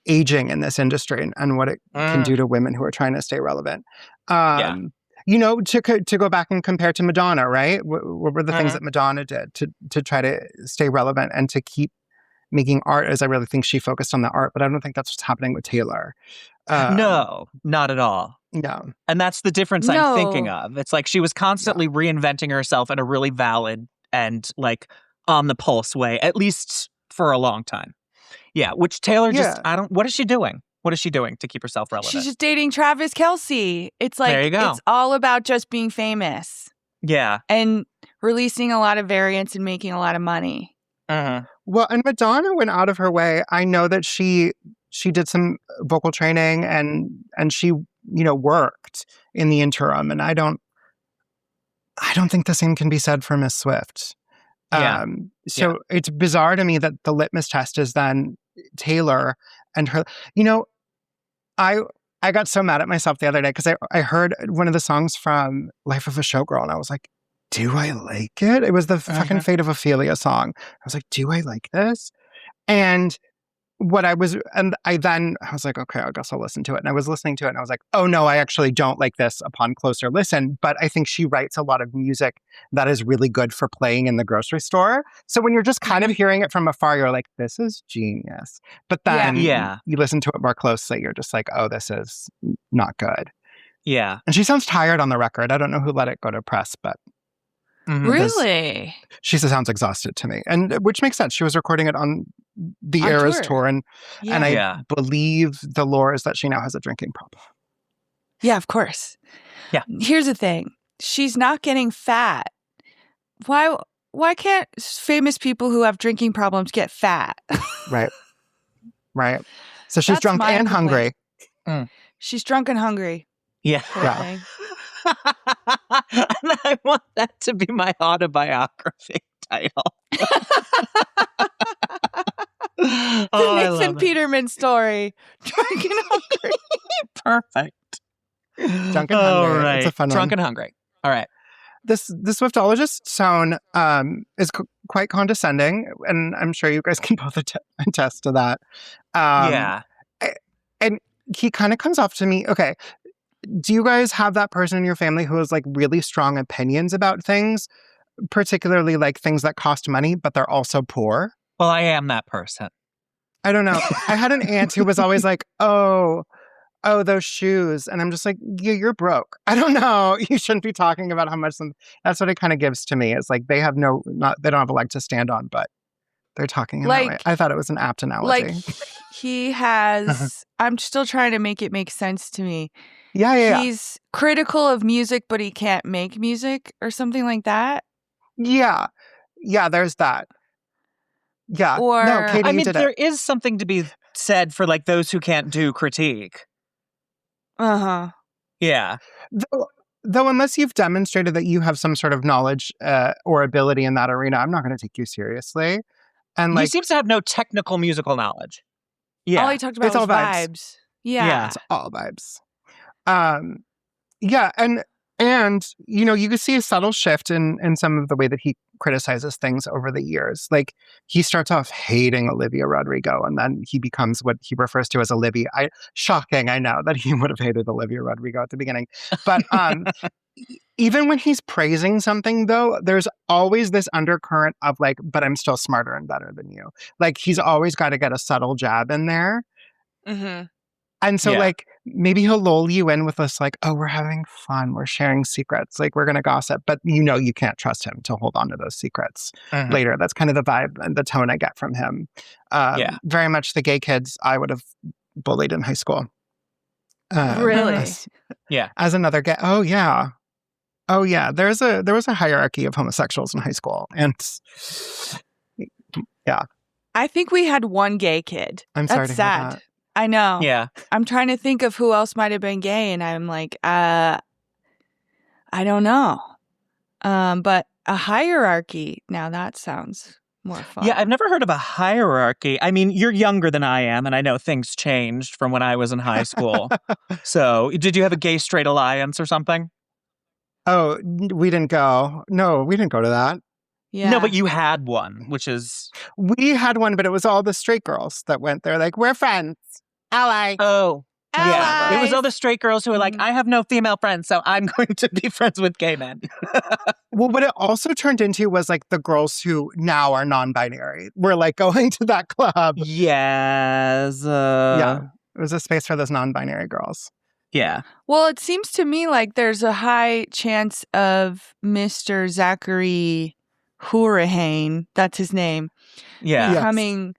aging in this industry and what it can do to women who are trying to stay relevant. You know, to go back and compare to Madonna, right? What were the things that Madonna did to try to stay relevant and to keep making art? As I really think she focused on the art, but I don't think that's what's happening with Taylor. No, not at all. No. And that's the difference I'm thinking of. It's like she was constantly reinventing herself in a really valid and like on the pulse way, at least for a long time. Yeah, which Taylor what is she doing? What is she doing to keep herself relevant? She's just dating Travis Kelce. It's like, there you go. It's all about just being famous. Yeah. And releasing a lot of variants and making a lot of money. Well, and Madonna went out of her way. I know that she did some vocal training and she, you know, worked in the interim. And I don't think the same can be said for Miss Swift. So it's bizarre to me that the litmus test is then Taylor and her. You know, I got so mad at myself the other day because I heard one of the songs from Life of a Showgirl and I was like, do I like it? It was the fucking Fate of Ophelia song. I was like, do I like this? And I was like, okay, I guess I'll listen to it. And I was listening to it and I was like, oh no, I actually don't like this upon closer listen. But I think she writes a lot of music that is really good for playing in the grocery store. So when you're just kind of hearing it from afar, you're like, this is genius. But then you listen to it more closely, you're just like, oh, this is not good. Yeah. And she sounds tired on the record. I don't know who let it go to press, but really? She sounds exhausted to me. And which makes sense. She was recording it on the Eras tour. And I believe the lore is that she now has a drinking problem. Yeah, of course. Yeah. Here's the thing. She's not getting fat. Why can't famous people who have drinking problems get fat? Right. So she's drunk and hungry. She's drunk and hungry. Yeah. And I want that to be my autobiography title. The Nathan Peterman story. Drunk and hungry. Perfect. Drunk and hungry. All right. It's a fun Drunk one. and hungry. All right. The Swiftologist tone is quite condescending, and I'm sure you guys can both attest to that. And he kind of comes off to me, okay, do you guys have that person in your family who has like really strong opinions about things, particularly like things that cost money, but they're also poor? Well, I am that person. I don't know. I had an aunt who was always like, oh, those shoes. And I'm just like, yeah, you're broke. I don't know. You shouldn't be talking about how much. That's what it kind of gives to me. It's like they have they don't have a leg to stand on, but they're talking in that way. I thought it was an apt analogy. Like he has, I'm still trying to make it make sense to me. Yeah. He's critical of music, but he can't make music or something like that. Yeah, there's that. Yeah. Or, no, Katie, I mean, there is something to be said for like those who can't do critique. Yeah. Though unless you've demonstrated that you have some sort of knowledge or ability in that arena, I'm not going to take you seriously. And like, he seems to have no technical musical knowledge. Yeah. All he talked about was vibes. Yeah. It's all vibes. Yeah, and And, you know, you can see a subtle shift in some of the way that he criticizes things over the years. Like, he starts off hating Olivia Rodrigo, and then he becomes what he refers to as Olivia. Shocking, I know, that he would have hated Olivia Rodrigo at the beginning. But even when he's praising something, though, there's always this undercurrent of like, but I'm still smarter and better than you. Like, he's always got to get a subtle jab in there. Mm-hmm. And so, like, maybe he'll lull you in with this, like, oh, we're having fun. We're sharing secrets. Like, we're going to gossip. But you know you can't trust him to hold on to those secrets later. That's kind of the vibe and the tone I get from him. Very much the gay kids I would have bullied in high school. Really? As another gay. Oh, yeah. Oh, yeah. There was a hierarchy of homosexuals in high school. And yeah. I think we had one gay kid. I'm sorry That's to hear sad. that. I know. Yeah. I'm trying to think of who else might have been gay, and I'm like, I don't know. But a hierarchy, now that sounds more fun. Yeah, I've never heard of a hierarchy. I mean, you're younger than I am, and I know things changed from when I was in high school. So, did you have a gay-straight alliance or something? Oh, we didn't go. No, we didn't go to that. Yeah. No, but you had one, which is... We had one, but it was all the straight girls that went there. Like, we're friends. Ally. Oh. Yeah. Allies. It was all the straight girls who were like, I have no female friends, so I'm going to be friends with gay men. Well, what it also turned into was like the girls who now are non-binary were like going to that club. Yes. Yeah. It was a space for those non-binary girls. Yeah. Well, it seems to me like there's a high chance of Mr. Zachary Hourihane, that's his name, becoming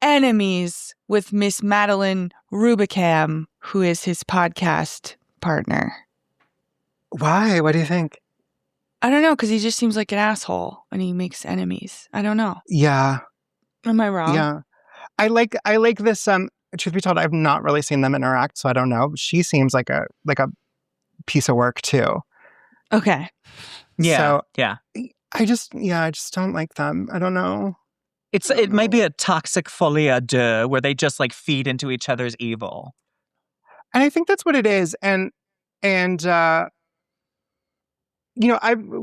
enemies with Miss Madeline Rubicam, who is his podcast partner. Why? What do you think? I don't know, because he just seems like an asshole and he makes enemies. I don't know. Yeah. Am I wrong? Yeah. I like this. Truth be told, I've not really seen them interact, so I don't know. She seems like a piece of work too. Okay. Yeah. So, yeah. I just don't like them. I don't know. It might be a toxic folie à deux where they just like feed into each other's evil. And I think that's what it is. And you know,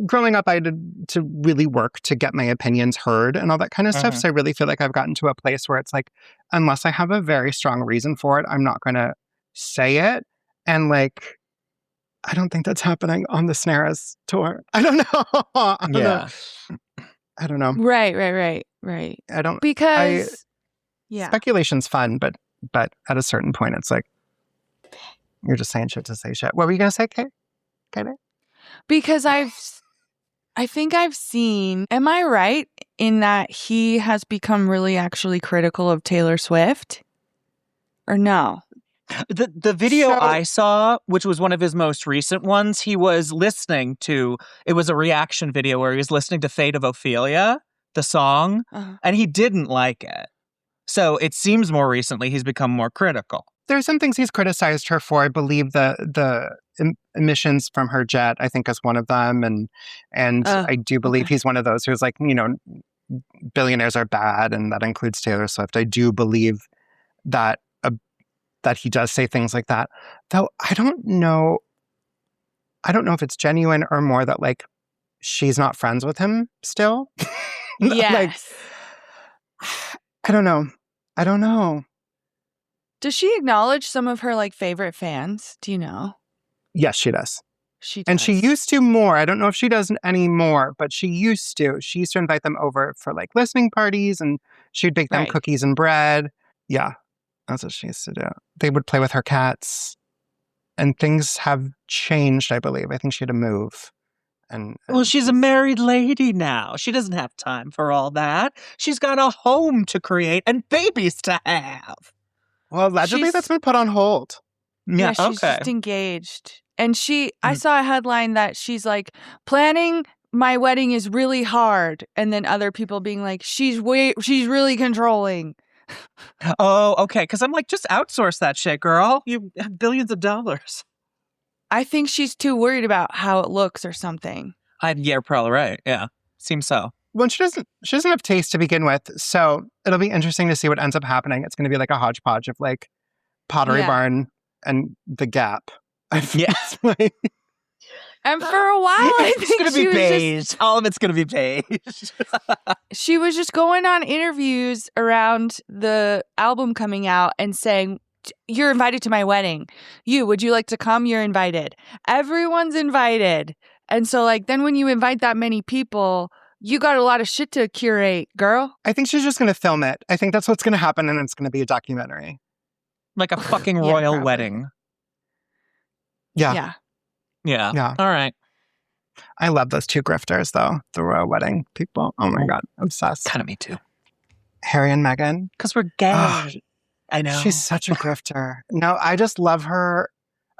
growing up, I had to really work to get my opinions heard and all that kind of stuff. So I really feel like I've gotten to a place where it's like, unless I have a very strong reason for it, I'm not going to say it. And like, I don't think that's happening on the Snares tour. I don't know. I don't know. Right. I don't because speculation's fun, but at a certain point, it's like you're just saying shit to say shit. What were you gonna say, Kate? Because I think I've seen. Am I right in that he has become really actually critical of Taylor Swift, or no? The video I saw, which was one of his most recent ones, he was listening to, it was a reaction video where he was listening to Fate of Ophelia, the song, and he didn't like it. So it seems more recently he's become more critical. There's some things he's criticized her for. I believe the emissions from her jet, I think, is one of them. And I do believe he's one of those who's like, you know, billionaires are bad, and that includes Taylor Swift. I do believe that he does say things like that. Though I don't know if it's genuine or more that like she's not friends with him still. Yes. Like, I don't know. Does she acknowledge some of her like favorite fans? Do you know? Yes, she does. She does. And she used to more. I don't know if she does anymore, but she used to. She used to invite them over for like listening parties, and she'd bake them cookies and bread. Yeah. That's what she used to do. They would play with her cats, and things have changed, I believe. I think she had to move. And well, she's a married lady now. She doesn't have time for all that. She's got a home to create and babies to have. Well, allegedly that's been put on hold. Yeah, she's just engaged. And I saw a headline that she's like, planning my wedding is really hard. And then other people being like, she's really controlling. Oh, okay. Because I'm like, just outsource that shit, girl. You have billions of dollars. I think she's too worried about how it looks or something. You're probably right. Yeah, seems so. Well, she doesn't have taste to begin with, so it'll be interesting to see what ends up happening. It's going to be like a hodgepodge of like Pottery Barn and The Gap. Yeah. And for a while, I It's think going to she be was beige. All of it's going to be beige. she was just going on interviews around the album coming out and saying, "You're invited to my wedding. Would you like to come? You're invited. Everyone's invited." And so, like, then when you invite that many people, you got a lot of shit to curate, girl. I think she's just going to film it. I think that's what's going to happen, and it's going to be a documentary. Like a fucking Yeah, royal probably. wedding. Yeah. Yeah. All right. I love those two grifters, though. The royal wedding people. Oh my God. Obsessed. Kind of me too. Harry and Meghan. Because we're gay. Oh, I know. She's such a grifter. No, I just love her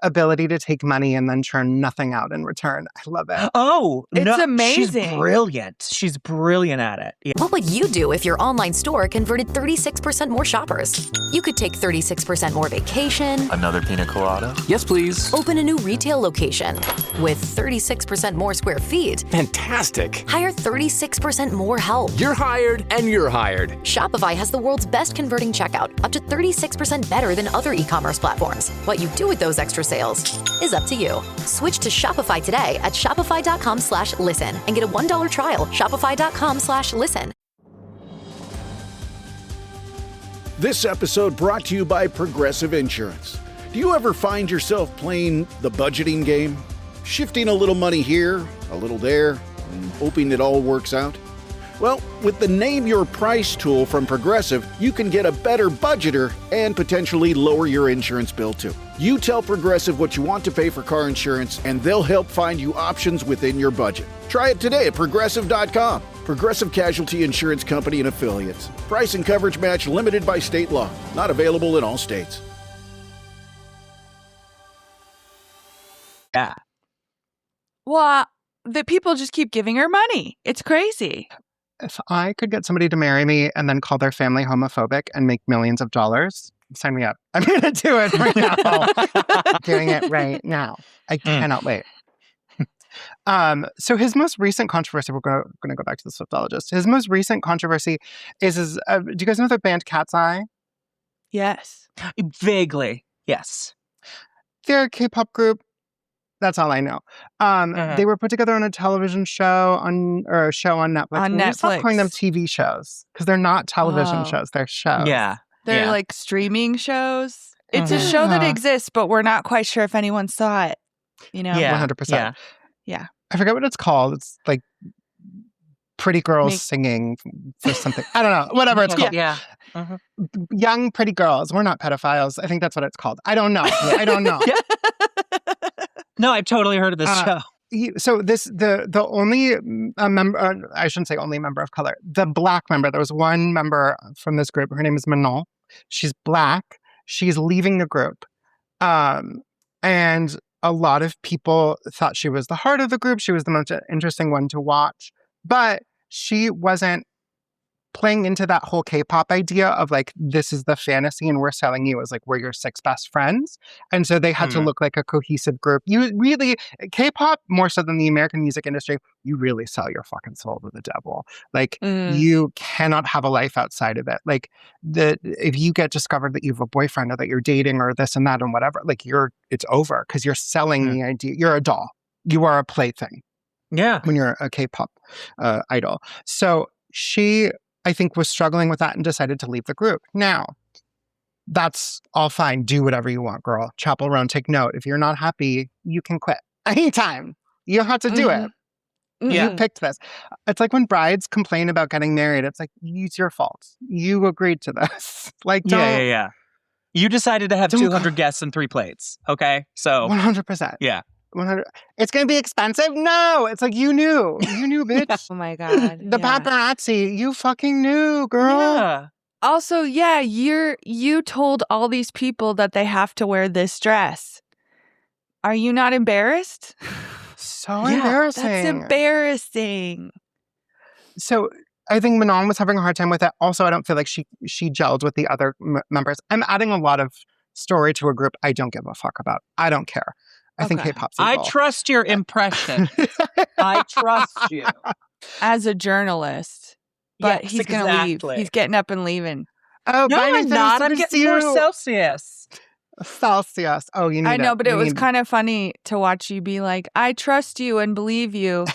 ability to take money and then churn nothing out in return. I love it. Oh, It's no, amazing. She's brilliant. She's brilliant at it. Yeah. What would you do if your online store converted 36% more shoppers? You could take 36% more vacation, Another pina colada? Yes, please. open a new retail location with 36% more square feet, Fantastic. hire 36% more help. You're hired and you're hired. Shopify has the world's best converting checkout, up to 36% better than other e-commerce platforms. What you do with those extra sales is up to you. Switch to Shopify today at shopify.com/listen and get a $1 trial. Shopify.com/listen. This episode brought to you by Progressive Insurance. Do you ever find yourself playing the budgeting game? Shifting a little money here, a little there, and hoping it all works out? Well, with the Name Your Price tool from Progressive, you can get a better budgeter and potentially lower your insurance bill too. You tell Progressive what you want to pay for car insurance, and they'll help find you options within your budget. Try it today at Progressive.com. Progressive Casualty Insurance Company and Affiliates. Price and coverage match limited by state law. Not available in all states. Yeah. Well, the people just keep giving her money. It's crazy. If I could get somebody to marry me and then call their family homophobic and make millions of dollars, sign me up. I'm going to do it right now. I'm doing it right now. I cannot wait. So his most recent controversy, we're going to go back to the Swiftologist. His most recent controversy is do you guys know the band Cat's Eye? Yes. Vaguely. Yes. They're a K-pop group. That's all I know. They were put together on a television show a show on Netflix. On We stop calling them Netflix. TV shows because they're not television Oh. shows. They're shows. Yeah. They're yeah. like streaming shows. It's a show that Yeah. exists, but we're not quite sure if anyone saw it. You know? Yeah. 100%. Yeah. I forget what it's called. It's like pretty girls Make- singing for something. I don't know. Whatever it's called. Yeah. Mhm. Young pretty girls. We're not pedophiles. I think that's what it's called. I don't know. I don't know. No, I've totally heard of this show. So the only member, I shouldn't say only member of color, the black member, there was one member from this group. Her name is Manon. She's black. She's leaving the group. And a lot of people thought she was the heart of the group. She was the most interesting one to watch. But she wasn't playing into that whole K-pop idea of like, this is the fantasy and we're selling you as like, we're your 6 best friends. And so they had to look like a cohesive group. You really, K-pop, more so than the American music industry, you really sell your fucking soul to the devil. Like, you cannot have a life outside of it. Like, if you get discovered that you have a boyfriend or that you're dating or this and that and whatever, like it's over because you're selling the idea. You're a doll. You are a plaything. Yeah. When you're a K-pop idol. So she, I think, was struggling with that and decided to leave the group. Now, that's all fine. Do whatever you want, girl. Chapel Roan, take note. If you're not happy, you can quit anytime. You don't have to do it. Yeah. You picked this. It's like when brides complain about getting married. It's like, it's your fault. You agreed to this. Like, don't. Yeah. You decided to have Don't 200 guests and 3 plates. Okay. So 100%. yeah. 100. It's going to be expensive? No. It's like, you knew. You knew, bitch. Oh my God. The paparazzi. You fucking knew, girl. Yeah. Also, yeah, you told all these people that they have to wear this dress. Are you not embarrassed? So embarrassing. That's embarrassing. So I think Manon was having a hard time with it. Also, I don't feel like she gelled with the other members. I'm adding a lot of story to a group I don't give a fuck about. I don't care. I think K-pop's evil. I trust your impression. I trust you. As a journalist. But Yes, he's going to leave. exactly. He's getting up and leaving. Oh, No, I'm not. I'm getting more Celsius. Celsius. Oh, you need I know, it. but it was kind of funny to watch you be like, I trust you and believe you.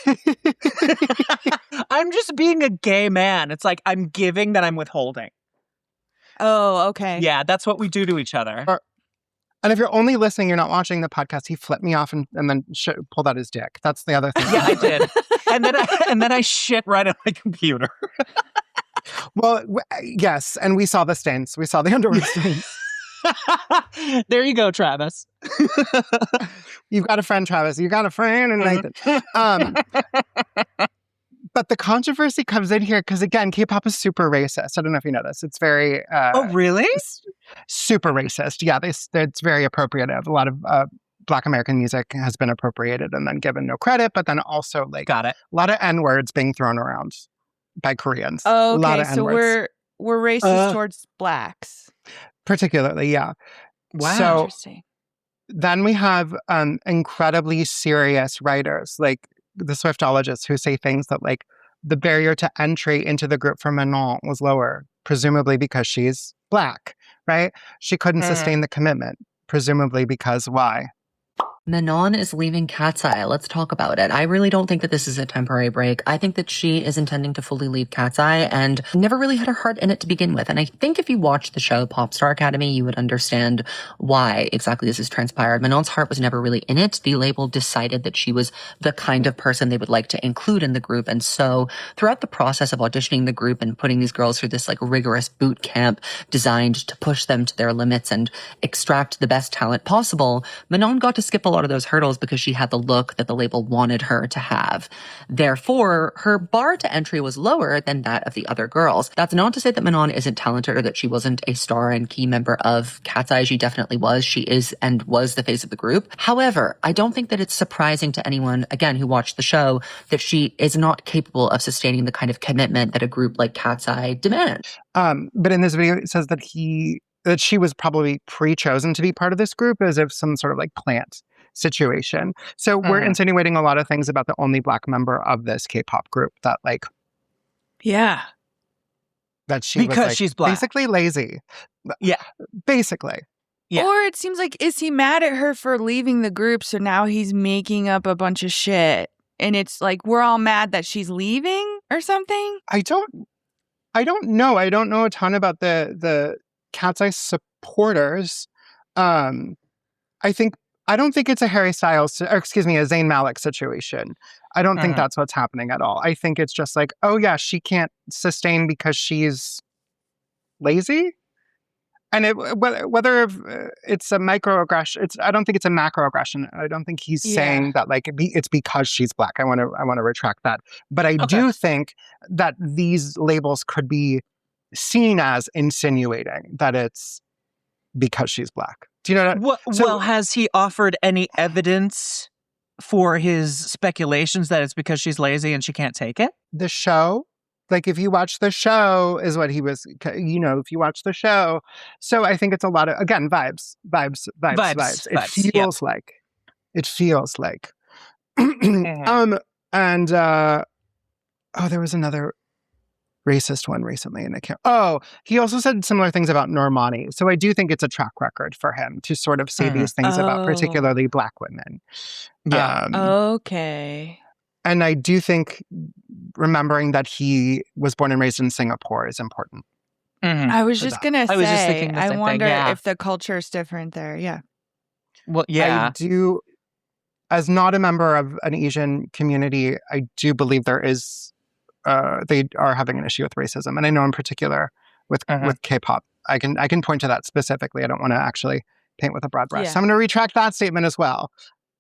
I'm just being a gay man. It's like I'm giving that I'm withholding. Oh, okay. Yeah, that's what we do to each other. And if you're only listening, you're not watching the podcast, he flipped me off and then pulled out his dick. That's the other thing. Yeah, I did. and then I shit right on my computer. Well, yes. And we saw the stains. We saw the underwear stains. There you go, Travis. You've got a friend, Travis. You got a friend, and Nathan. But the controversy comes in here because, again, K-pop is super racist. I don't know if you know this. It's very... oh, really? Super racist. Yeah, it's very appropriative. A lot of Black American music has been appropriated and then given no credit, but then also, like, got it. A lot of N-words being thrown around by Koreans. Oh, okay. A lot of So N-words. we're racist towards Blacks. Particularly, yeah. Wow. So interesting. then we have incredibly serious writers like the Swiftologists who say things that like the barrier to entry into the group for Manon was lower, presumably because she's Black, right? She couldn't sustain the commitment, presumably because why? Manon is leaving Cat's Eye. Let's talk about it. I really don't think that this is a temporary break. I think that she is intending to fully leave Cat's Eye and never really had her heart in it to begin with. And I think if you watched the show Pop Star Academy, you would understand why exactly this has transpired. Manon's heart was never really in it. The label decided that she was the kind of person they would like to include in the group. And so throughout the process of auditioning the group and putting these girls through this like rigorous boot camp designed to push them to their limits and extract the best talent possible, Manon got to skip a lot of those hurdles because she had the look that the label wanted her to have. Therefore, her bar to entry was lower than that of the other girls. That's not to say that Manon isn't talented or that she wasn't a star and key member of Cat's Eye. She definitely was. She is and was the face of the group. However, I don't think that it's surprising to anyone, again, who watched the show, that she is not capable of sustaining the kind of commitment that a group like Cat's Eye demands. But in this video, it says that she was probably pre-chosen to be part of this group as if some sort of like plant situation. So we're insinuating a lot of things about the only Black member of this K-pop group that like, yeah, that she because was like, she's Black, basically lazy. Yeah, basically. Yeah. Or it seems like, is he mad at her for leaving the group? So now he's making up a bunch of shit, and it's like we're all mad that she's leaving or something. I don't know. I don't know a ton about the Cat's Eye supporters. I don't think it's a Harry Styles, or excuse me, a Zayn Malik situation. I don't think that's what's happening at all. I think it's just like, oh yeah, she can't sustain because she's lazy. And whether it's a microaggression, I don't think it's a macroaggression. I don't think he's saying that like it's because she's Black. I want to retract that. But I do think that these labels could be seen as insinuating that it's because she's Black. Do you know what? Well, has he offered any evidence for his speculations that it's because she's lazy and she can't take it? The show, like if you watch the show, is what he was. If you watch the show, so I think it's a lot of again vibes. It feels like. And there was another racist one recently, and he also said similar things about Normani. So I do think it's a track record for him to sort of say these things about particularly Black women. Yeah. Okay. And I do think remembering that he was born and raised in Singapore is important. I was just gonna say, I was just thinking the I same wonder thing. Yeah. if the culture is different there. Yeah. Well, yeah. I do, as not a member of an Asian community, I do believe there is. They are having an issue with racism, and I know in particular with K-pop. I can point to that specifically. I don't want to actually paint with a broad brush. Yeah. So I'm going to retract that statement as well.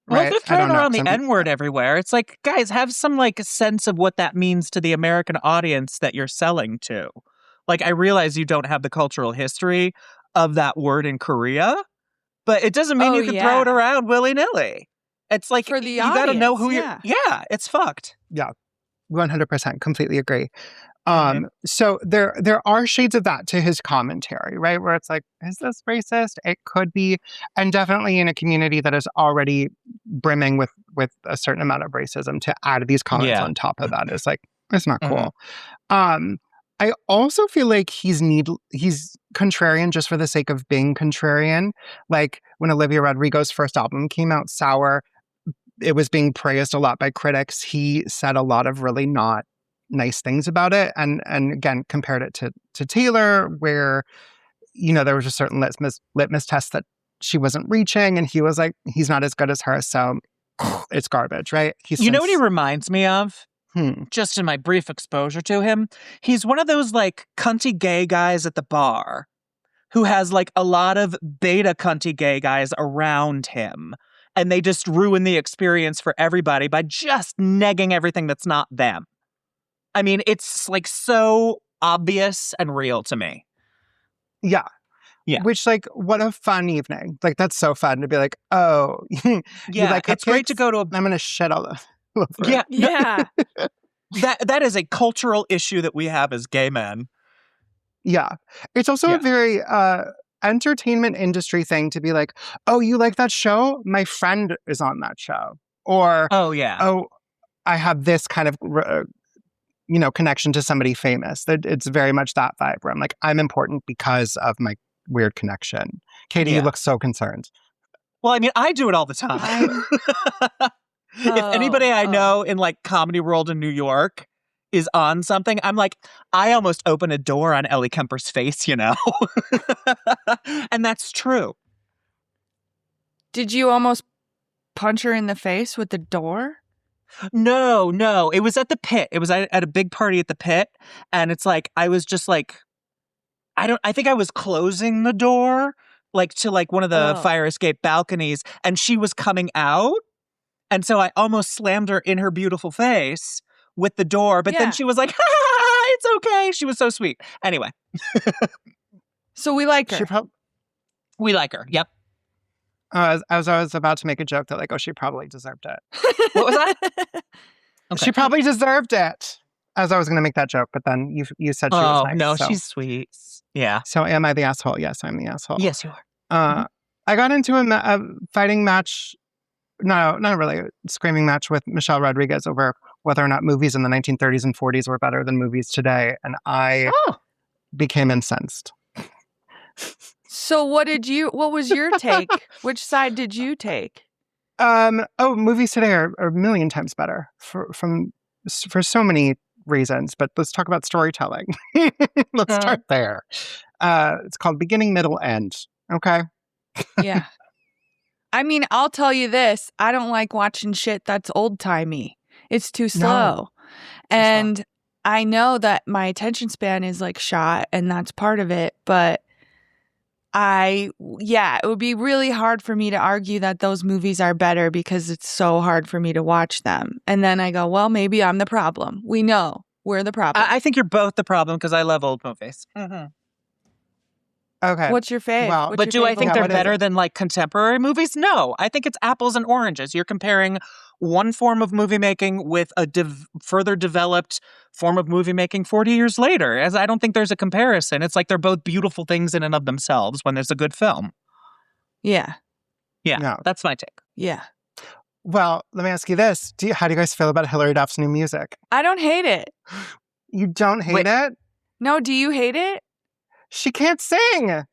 Well, Right? they're throwing around the N-word everywhere. It's like, guys, have some like sense of what that means to the American audience that you're selling to. Like, I realize you don't have the cultural history of that word in Korea, but it doesn't mean you can throw it around willy-nilly. It's like, for the you got to know who audience, you're... Yeah, it's fucked. Yeah. 100%, completely agree. So there are shades of that to his commentary, right? Where it's like, is this racist? It could be, and definitely in a community that is already brimming with a certain amount of racism, to add these comments on top of that is like, it's not cool. I also feel like he's contrarian just for the sake of being contrarian. Like when Olivia Rodrigo's first album came out, Sour, it was being praised a lot by critics. He said a lot of really not nice things about it. And again, compared it to Taylor, where, there was a certain litmus test that she wasn't reaching. And he was like, he's not as good as her. So it's garbage, right? You know what he reminds me of? Just in my brief exposure to him, he's one of those like cunty gay guys at the bar who has like a lot of beta cunty gay guys around him. And they just ruin the experience for everybody by just negging everything that's not them. I mean, it's like so obvious and real to me. Yeah. Yeah. Which, like, what a fun evening. Like, that's so fun to be like, oh. Yeah, like, it's great to go to a... I'm going to shit all over Yeah. Yeah. That is a cultural issue that we have as gay men. Yeah. It's also a very entertainment industry thing to be like, oh, you like that show? My friend is on that show. Or, oh, I have this kind of, connection to somebody famous. It's very much that vibe where I'm like, I'm important because of my weird connection. Katie, you look so concerned. Well, I mean, I do it all the time. If anybody I know in like comedy world in New York is on something, I'm like, I almost open a door on Ellie Kemper's face, And that's true. Did you almost punch her in the face with the door? No. It was at the Pit. It was at a big party at the Pit. And it's like, I was just like, I think I was closing the door, like to like one of the fire escape balconies, and she was coming out. And so I almost slammed her in her beautiful face with the door. But then she was like, it's okay. She was so sweet. Anyway. So we like her. We like her. Yep. I was about to make a joke that like, oh, she probably deserved it. What was that? Okay. She probably deserved it. As I was going to make that joke, but then you said she was nice. No, so. she's sweet. Yeah. So am I the asshole? Yes, I'm the asshole. Yes, you are. I got into a fighting match. No, not really. A screaming match with Michelle Rodriguez over whether or not movies in the 1930s and 40s were better than movies today. And I became incensed. So what was your take? Which side did you take? Movies today are a million times better for so many reasons, but let's talk about storytelling. Let's start there. It's called beginning, middle, end. Okay. Yeah. I mean, I'll tell you this. I don't like watching shit that's old-timey. It's too slow. No. And I know that my attention span is like shot, and that's part of it. But it would be really hard for me to argue that those movies are better because it's so hard for me to watch them. And then I go, well, maybe I'm the problem. We know we're the problem. I think you're both the problem because I love old movies. Mm-hmm. Okay. What's your fave? Well, but do I think they're better than like contemporary movies? No, I think it's apples and oranges. You're comparing one form of movie making with a further developed form of movie making 40 years later. As I don't think there's a comparison. It's like they're both beautiful things in and of themselves when there's a good film. Yeah. Yeah, No. that's my take. Yeah. Well, let me ask you this. How do you guys feel about Hilary Duff's new music? I don't hate it. You don't hate it? No, do you hate it? She can't sing.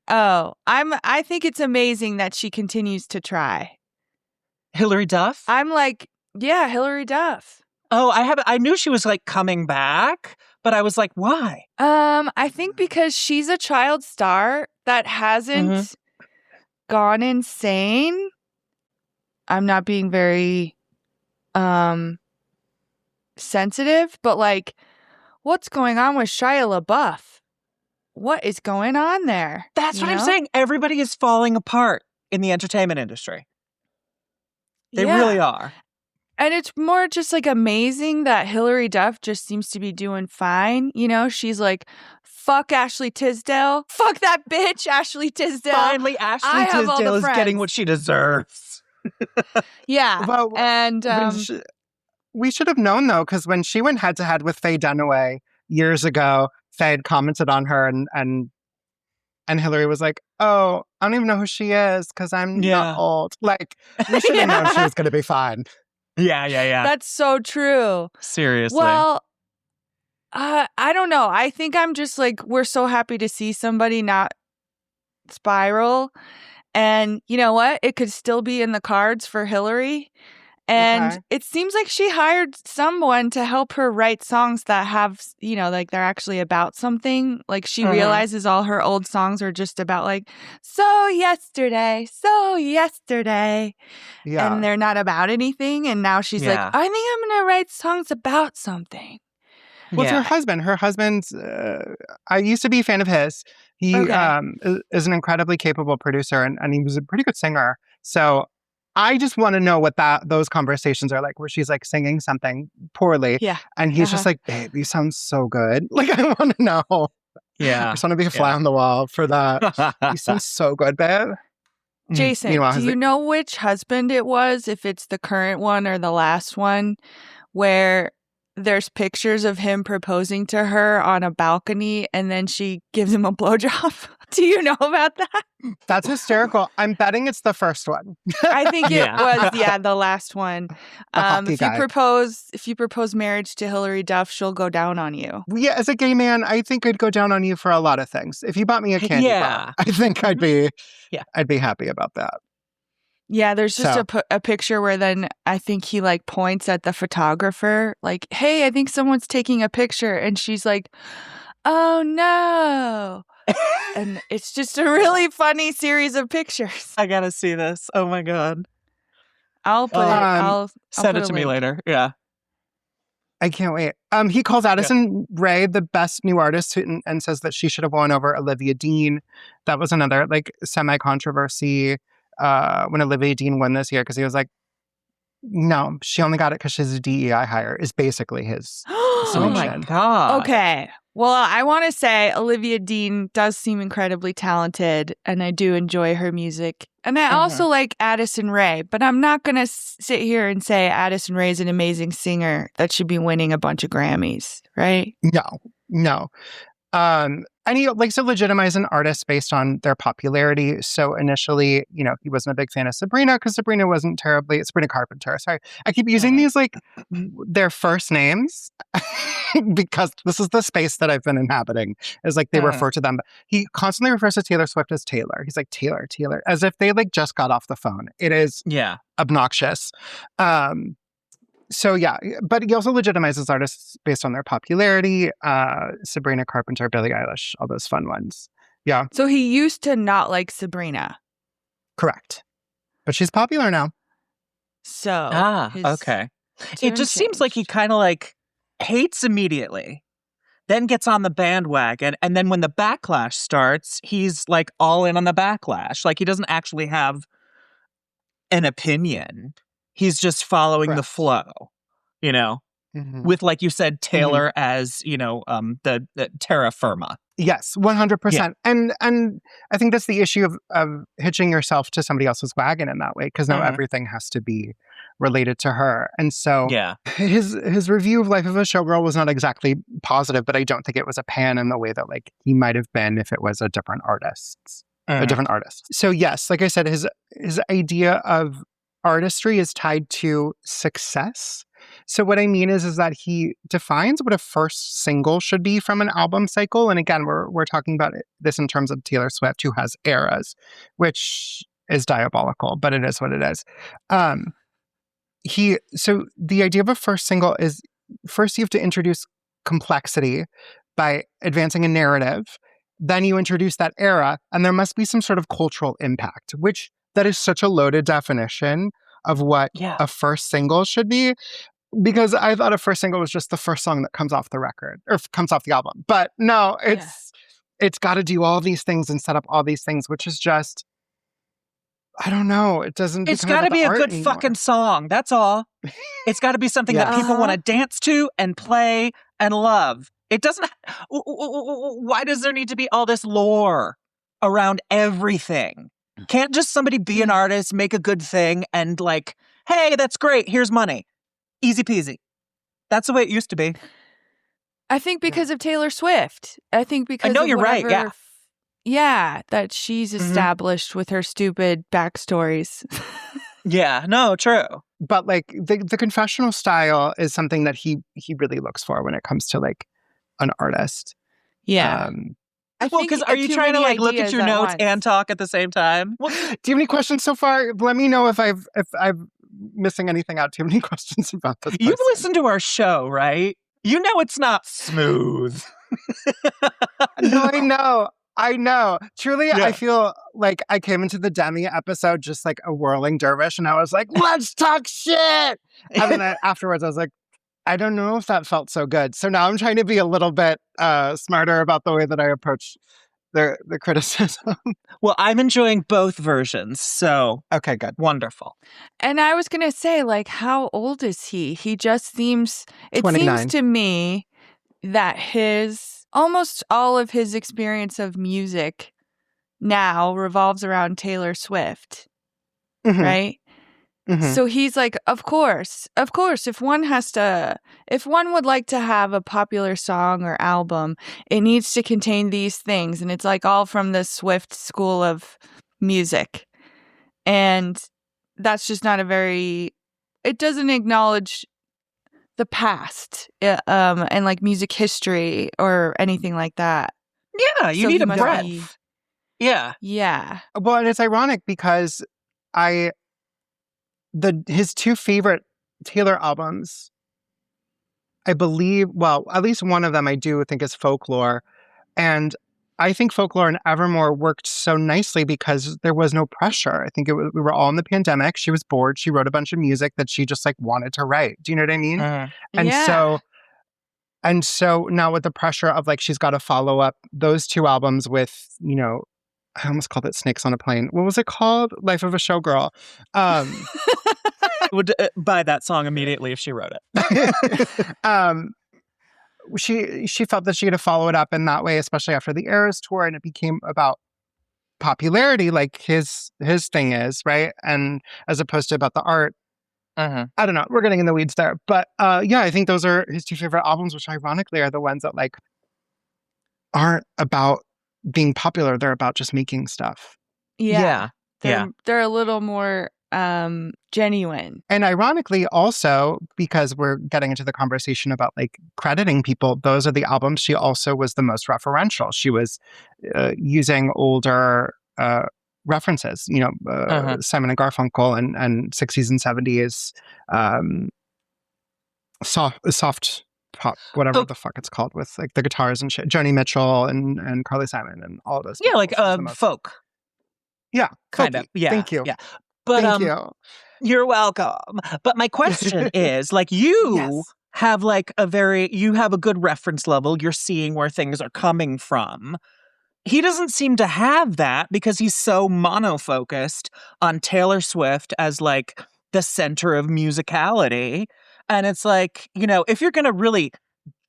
Oh, I think it's amazing that she continues to try. Hilary Duff? I'm like, yeah, Hilary Duff. Oh, I knew she was like coming back, but I was like, why? I think because she's a child star that hasn't gone insane. I'm not being very sensitive, but like, what's going on with Shia LaBeouf? What is going on there? That's what I'm saying. Everybody is falling apart in the entertainment industry. They really are. And it's more just like amazing that Hilary Duff just seems to be doing fine. You know, she's like, fuck Ashley Tisdale. Fuck that bitch, Ashley Tisdale. Finally, Ashley Tisdale is getting what she deserves. Yeah. Well, and we should have known, though, because when she went head to head with Faye Dunaway years ago, Faye had commented on her and Hilary was like, oh, I don't even know who she is because I'm not old. Like, we should have known she was going to be fine. Yeah. That's so true. Seriously. Well, I I don't know. I think I'm just like, we're so happy to see somebody not spiral. And you know what? It could still be in the cards for Hillary. And it seems like she hired someone to help her write songs that have, you know, like they're actually about something. Like she realizes all her old songs are just about like, so yesterday. Yeah. And they're not about anything. And now she's like, I think I'm going to write songs about something. Well, it's her husband. Her husband's, I used to be a fan of his. He is an incredibly capable producer and he was a pretty good singer. So I just want to know what those conversations are like, where she's like singing something poorly. Yeah. And he's just like, babe, you sound so good. Like, I want to know. Yeah. I just want to be a fly on the wall for that. You sound so good, babe. Jason, do you know which husband it was, if it's the current one or the last one, where there's pictures of him proposing to her on a balcony and then she gives him a blowjob? Do you know about that? That's hysterical. I'm betting it's the first one. I think it was, the last one. If you propose marriage to Hillary Duff, she'll go down on you. Yeah, as a gay man, I think I'd go down on you for a lot of things. If you bought me a candy bar, I think I'd be happy about that. Yeah, there's just a picture where then I think he like points at the photographer like, hey, I think someone's taking a picture. And she's like, oh no. And it's just a really funny series of pictures. I gotta see this. Oh my God. I'll put it. I'll send put it to me later. Yeah. I can't wait. He calls Addison Rae the best new artist and says that she should have won over Olivia Dean. That was another like semi-controversy when Olivia Dean won this year because he was like, no, she only got it because she's a DEI hire is basically his Oh my God. Okay. Well, I want to say Olivia Dean does seem incredibly talented, and I do enjoy her music. And I also like Addison Rae, but I'm not going to sit here and say Addison Rae is an amazing singer that should be winning a bunch of Grammys, right? No. And he likes to legitimize an artist based on their popularity. So initially, you know, he wasn't a big fan of Sabrina because Sabrina Carpenter. Sorry. I keep using these like their first names because this is the space that I've been inhabiting is like they refer to them. He constantly refers to Taylor Swift as Taylor. He's like, Taylor, as if they like just got off the phone. It is obnoxious. So yeah, but he also legitimizes artists based on their popularity. Sabrina Carpenter, Billie Eilish, all those fun ones. Yeah. So he used to not like Sabrina. Correct. But she's popular now. So okay. It just seems like he kind of like hates immediately, then gets on the bandwagon, and then when the backlash starts, he's like all in on the backlash. Like he doesn't actually have an opinion. He's just following the flow, you know, with, like you said, Taylor as, you know, the terra firma. Yes, 100%. And I think that's the issue of hitching yourself to somebody else's wagon in that way, because now everything has to be related to her. And so his review of Life of a Showgirl was not exactly positive, but I don't think it was a pan in the way that like he might have been if it was a different artist. So yes, like I said, his idea of artistry is tied to success. So what I mean is that he defines what a first single should be from an album cycle. And again, we're talking about this in terms of Taylor Swift, who has eras, which is diabolical, but it is what it is. So the idea of a first single is first you have to introduce complexity by advancing a narrative. Then you introduce that era, and there must be some sort of cultural impact, which that is such a loaded definition of what a first single should be, because I thought a first single was just the first song that comes off the record or comes off the album. But no, it's got to do all these things and set up all these things, which is just, I don't know. It doesn't. It's got to be a good fucking song. That's all. It's got to be something that people want to dance to and play and love. It doesn't. Why does there need to be all this lore around everything? Can't just somebody be an artist, make a good thing, and like, hey, that's great. Here's money. Easy peasy. That's the way it used to be. I think because of Taylor Swift. I think because I know you're right. Yeah. Yeah, that she's established with her stupid backstories. Yeah, no, true. But like the confessional style is something that he really looks for when it comes to like an artist. Yeah. Well, because are you trying to like look at your notes and talk at the same time? Well, do you have any questions so far? Let me know if I'm missing anything out. Do you have any questions about this? You've listened to our show, right? You know it's not smooth. No, I know. Truly, yeah. I feel like I came into the Demi episode just like a whirling dervish, and I was like, let's talk shit. And then afterwards, I was like, I don't know if that felt so good. So now I'm trying to be a little bit smarter about the way that I approach the criticism. Well, I'm enjoying both versions. So, okay, good. Wonderful. And I was going to say, like, how old is he? He just seems, it 29. seems to me that almost all of his experience of music now revolves around Taylor Swift, right? Mm-hmm. So he's like, of course, if one would like to have a popular song or album, it needs to contain these things. And it's like all from the Swift school of music. And that's just not it doesn't acknowledge the past and like music history or anything like that. Yeah, you need a breadth. Yeah. Yeah. Well, and it's ironic because his two favorite Taylor albums, I believe, well, at least one of them I do think is Folklore. And I think Folklore and Evermore worked so nicely because there was no pressure. I think we were all in the pandemic. She was bored. She wrote a bunch of music that she just like wanted to write. Do you know what I mean? And so now with the pressure of like, she's got to follow up those two albums with, you know, I almost called it Snakes on a Plane. What was it called? Life of a Showgirl. Would buy that song immediately if she wrote it. She felt that she had to follow it up in that way, especially after the Eras tour, and it became about popularity, like his thing is, right? And as opposed to about the art. I don't know. We're getting in the weeds there, but yeah, I think those are his two favorite albums, which ironically are the ones that like aren't about being popular. They're about just making stuff. Yeah. They're a little more genuine. And ironically also, because we're getting into the conversation about like crediting people, those are the albums she also was the most referential. She was using older references, you know, Simon and Garfunkel and 60s and 70s soft pop, whatever the fuck it's called, with like the guitars and shit. Joni Mitchell and Carly Simon and all of those. Yeah, like folk. Yeah, kind of. Yeah, thank you. Yeah, but thank you. You're welcome. But my question is, like, you have like you have a good reference level. You're seeing where things are coming from. He doesn't seem to have that because he's so monofocused on Taylor Swift as like the center of musicality. And it's like, you know, if you're going to really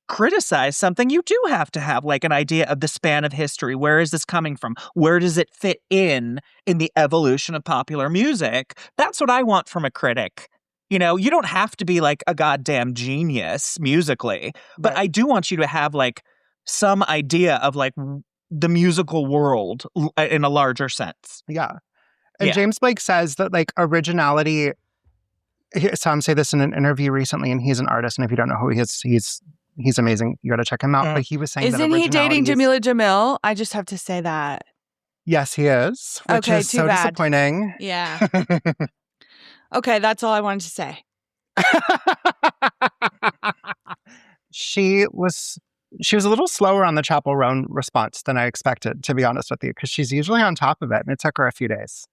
criticize something, you do have to have like an idea of the span of history. Where is this coming from? Where does it fit in the evolution of popular music? That's what I want from a critic. You know, you don't have to be like a goddamn genius musically, but I do want you to have like some idea of like the musical world in a larger sense. Yeah. And James Blake says that like originality, Sam say this in an interview recently, and he's an artist, and if you don't know who he is, he's amazing. You got to check him out. But he was saying Isn't he dating Jamila Jamil? I just have to say that. Yes, he is. Which is too so bad. Disappointing. Yeah. Okay, that's all I wanted to say. She was a little slower on the Chappell Roan response than I expected, to be honest with you, because she's usually on top of it, and it took her a few days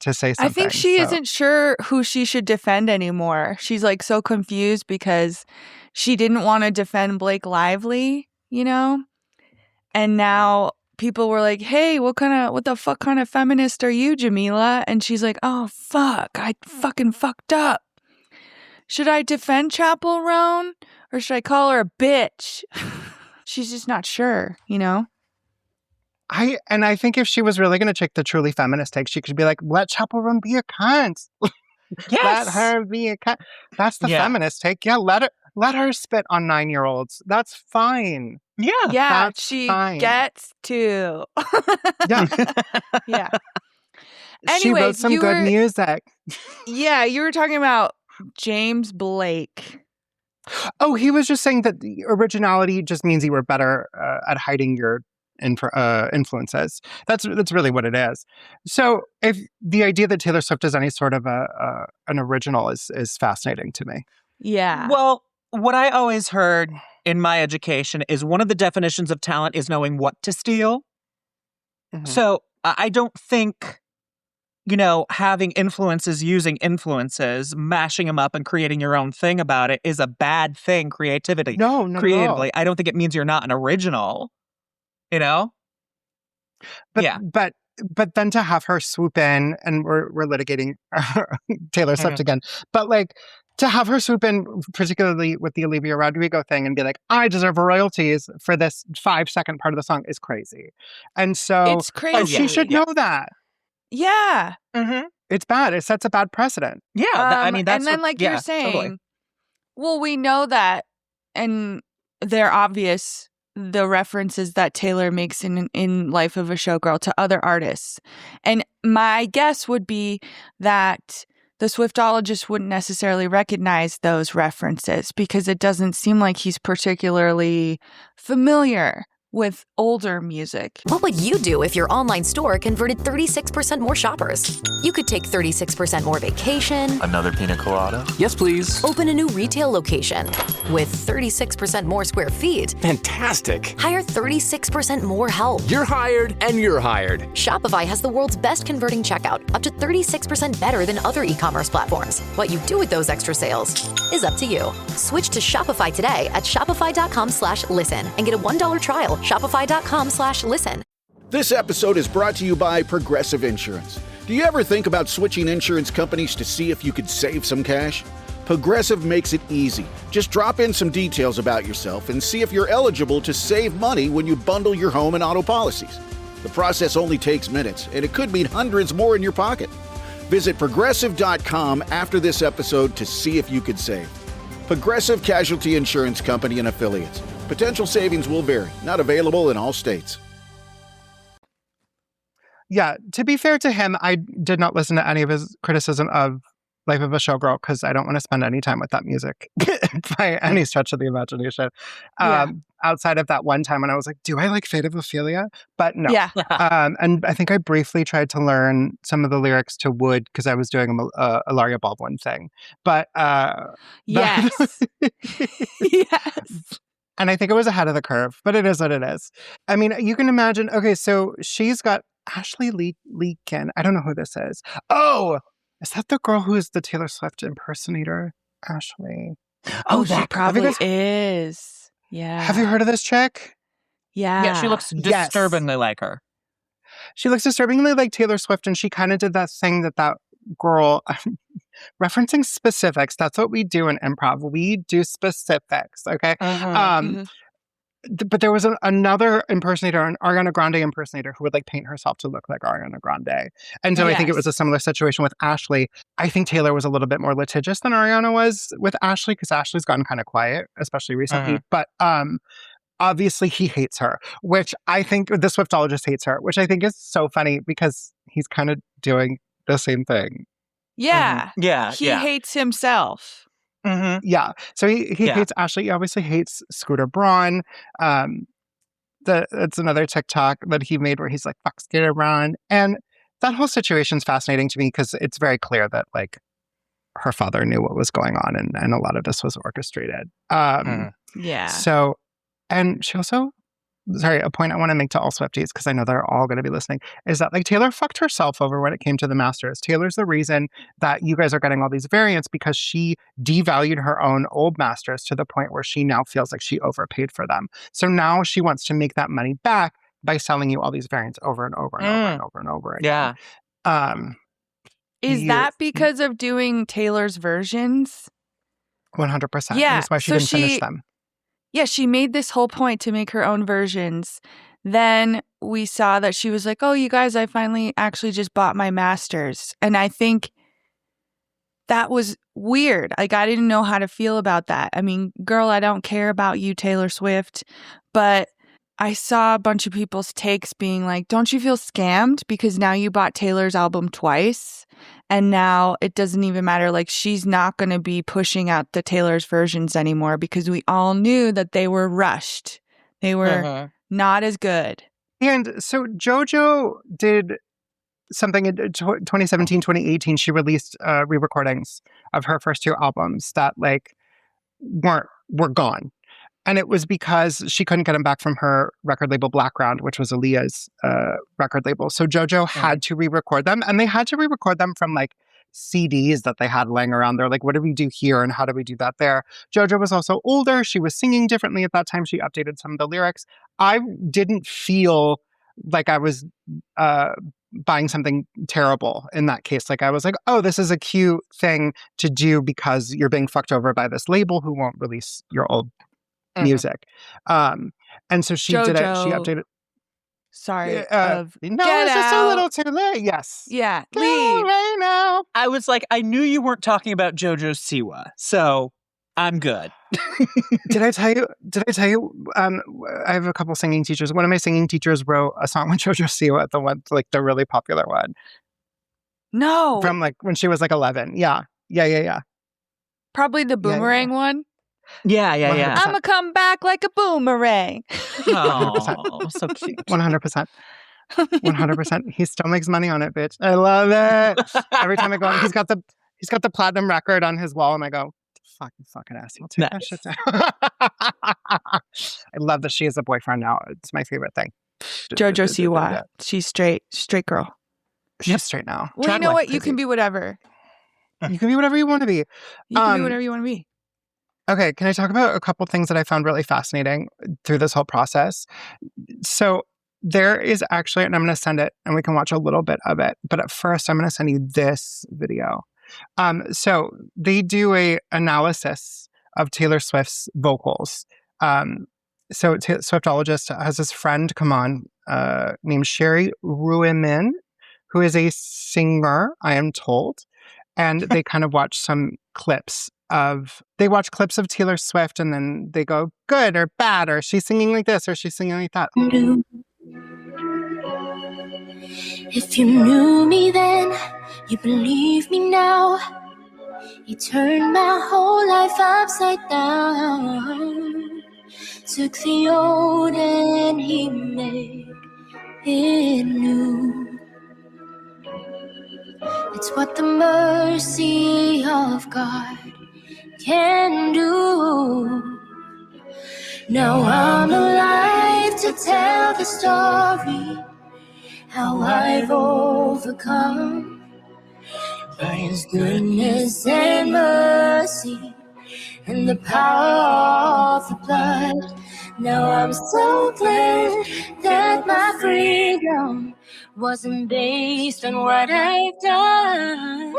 to say something. I think she isn't sure who she should defend anymore. She's like so confused because she didn't want to defend Blake Lively, you know? And now people were like, hey, what the fuck kind of feminist are you, Jamila? And she's like, oh, fuck, I fucking fucked up. Should I defend Chappell Roan or should I call her a bitch? She's just not sure, you know? I think if she was really going to take the truly feminist take, she could be like, let Chappell Roan be a cunt. Let her be a cunt. That's the feminist take. Yeah, let her spit on 9-year-olds. That's fine. Yeah, she gets to. Yeah. Yeah. Anyways, she wrote some good music. Yeah, you were talking about James Blake. Oh, he was just saying that the originality just means you were better at hiding your influences. That's really what it is. So, if the idea that Taylor Swift is any sort of an original is fascinating to me. Yeah. Well, what I always heard in my education is one of the definitions of talent is knowing what to steal. Mhm. So I don't think, having influences, using influences, mashing them up and creating your own thing about it is a bad thing. Creativity. No, not Creatively. at all. I don't think it means you're not an original, But Yeah. but then to have her swoop in, and we're litigating Taylor Swift again, but like to have her swoop in, particularly with the Olivia Rodrigo thing, and be like, I deserve royalties for this 5-second part of the song is crazy. And so It's crazy. she should know that. Yeah. It's bad. It sets a bad precedent. Yeah. That's and then, what- like yeah, you're saying, totally. well, we know that, and they're obvious, the references that Taylor makes in Life of a Showgirl to other artists. And my guess would be that the Swiftologist wouldn't necessarily recognize those references because it doesn't seem like he's particularly familiar with older music. What would you do if your online store converted 36% more shoppers? You could take 36% more vacation, Another pina colada? Yes, please. open a new retail location with 36% more square feet, Fantastic. hire 36% more help. You're hired and you're hired. Shopify has the world's best converting checkout, up to 36% better than other e-commerce platforms. What you do with those extra sales is up to you. Switch to Shopify today at shopify.com/listen and get a $1 trial. Shopify.com/listen. This episode is brought to you by Progressive Insurance. Do you ever think about switching insurance companies to see if you could save some cash? Progressive makes it easy. Just drop in some details about yourself and see if you're eligible to save money when you bundle your home and auto policies. The process only takes minutes, and it could mean hundreds more in your pocket. Visit Progressive.com after this episode to see if you could save. Progressive Casualty Insurance Company and Affiliates. Potential savings will vary. Not available in all states. Yeah, to be fair to him, I did not listen to any of his criticism of Life of a Showgirl because I don't want to spend any time with that music by any stretch of the imagination. Outside of that one time when I was like, do I like Fate of Ophelia? But no. Yeah. And I think I briefly tried to learn some of the lyrics to Wood because I was doing a Ilaria Baldwin thing. But Yes. Yes. and I think it was ahead of the curve, but it is what it is. I mean, you can imagine, okay, so she's got Ashley Leakin. I don't know who this is. Oh, is that the girl who is the Taylor Swift impersonator? Ashley. Oh, she probably guys- is. Yeah. Have you heard of this chick? Yeah. Yeah, she looks Yes. disturbingly like her. She looks disturbingly like Taylor Swift, and she kind of did that thing that girl, referencing specifics. That's what we do in improv. We do specifics, okay? But there was another impersonator, an Ariana Grande impersonator, who would like paint herself to look like Ariana Grande. And so I think it was a similar situation with Ashley. I think Taylor was a little bit more litigious than Ariana was with Ashley because Ashley's gotten kind of quiet, especially recently. But obviously he hates her, which I think the Swiftologist hates her, which I think is so funny because he's kind of doing the same thing. Yeah. Yeah. He hates himself. Yeah. So he hates Ashley. He obviously hates Scooter Braun. That's another TikTok that he made where he's like, fuck Scooter Braun. And that whole situation's fascinating to me because it's very clear that like her father knew what was going on and a lot of this was orchestrated. Yeah. So, and she also, sorry, a point I want to make to all Swifties, because I know they're all going to be listening, is that like Taylor fucked herself over when it came to the Masters. Taylor's the reason that you guys are getting all these variants because she devalued her own old Masters to the point where she now feels like she overpaid for them. So now she wants to make that money back by selling you all these variants over and over and over and over and over again. Yeah. Is that because of doing Taylor's versions? 100%. Yeah. That's why she didn't finish them. Yeah, she made this whole point to make her own versions. Then we saw that she was like, oh, you guys, I finally actually just bought my masters. And I think that was weird. Like, I didn't know how to feel about that. I mean, girl, I don't care about you, Taylor Swift. But I saw a bunch of people's takes being like, don't you feel scammed because now you bought Taylor's album twice? And now it doesn't even matter. Like, she's not going to be pushing out the Taylor's versions anymore because we all knew that they were rushed. They were not as good. And so JoJo did something in 2017, 2018. She released re-recordings of her first 2 albums that like were gone. And it was because she couldn't get them back from her record label Blackground, which was Aaliyah's record label. So JoJo had to re-record them, and they had to re-record them from like CDs that they had laying around. They're like, what do we do here and how do we do that there? JoJo was also older. She was singing differently at that time. She updated some of the lyrics. I didn't feel like I was buying something terrible in that case. Like I was like, oh, this is a cute thing to do because you're being fucked over by this label who won't release your old music. And so she did it. She updated. Sorry. No, it's just a little too late. Yes. Yeah. Leave right now. I was like, I knew you weren't talking about JoJo's Siwa, so I'm good. Did I tell you? I have a couple singing teachers. One of my singing teachers wrote a song with JoJo Siwa, the really popular one. No. From like when she was like 11. Yeah. Probably the boomerang one. Yeah. I'm gonna come back like a boomerang. Oh, so cute. 100%. 100%. He still makes money on it, bitch. I love it. Every time I go, he's got the platinum record on his wall, and I go, fucking asshole. Take that shit down. I love that she has a boyfriend now. It's my favorite thing. JoJo Siwa. She's straight girl. She's straight now. Well, you know what? You can be whatever. You can be whatever you want to be. You can be whatever you want to be. Okay, can I talk about a couple things that I found really fascinating through this whole process? So there is actually, and I'm going to send it and we can watch a little bit of it, but at first I'm going to send you this video. So they do a analysis of Taylor Swift's vocals. So Swiftologist has this friend come on named Sherry Ruimin, who is a singer, I am told. And they kind of watch some clips of Taylor Swift, and then they go good or bad, or she's singing like this or she's singing like that. If you knew me then, you believe me now. You turned my whole life upside down. Took the old and he made it new. It's what the mercy of God can do. Now I'm alive to tell the story, how I've overcome by His goodness and mercy and the power of the blood. Now I'm so glad that my freedom wasn't based on what I've done.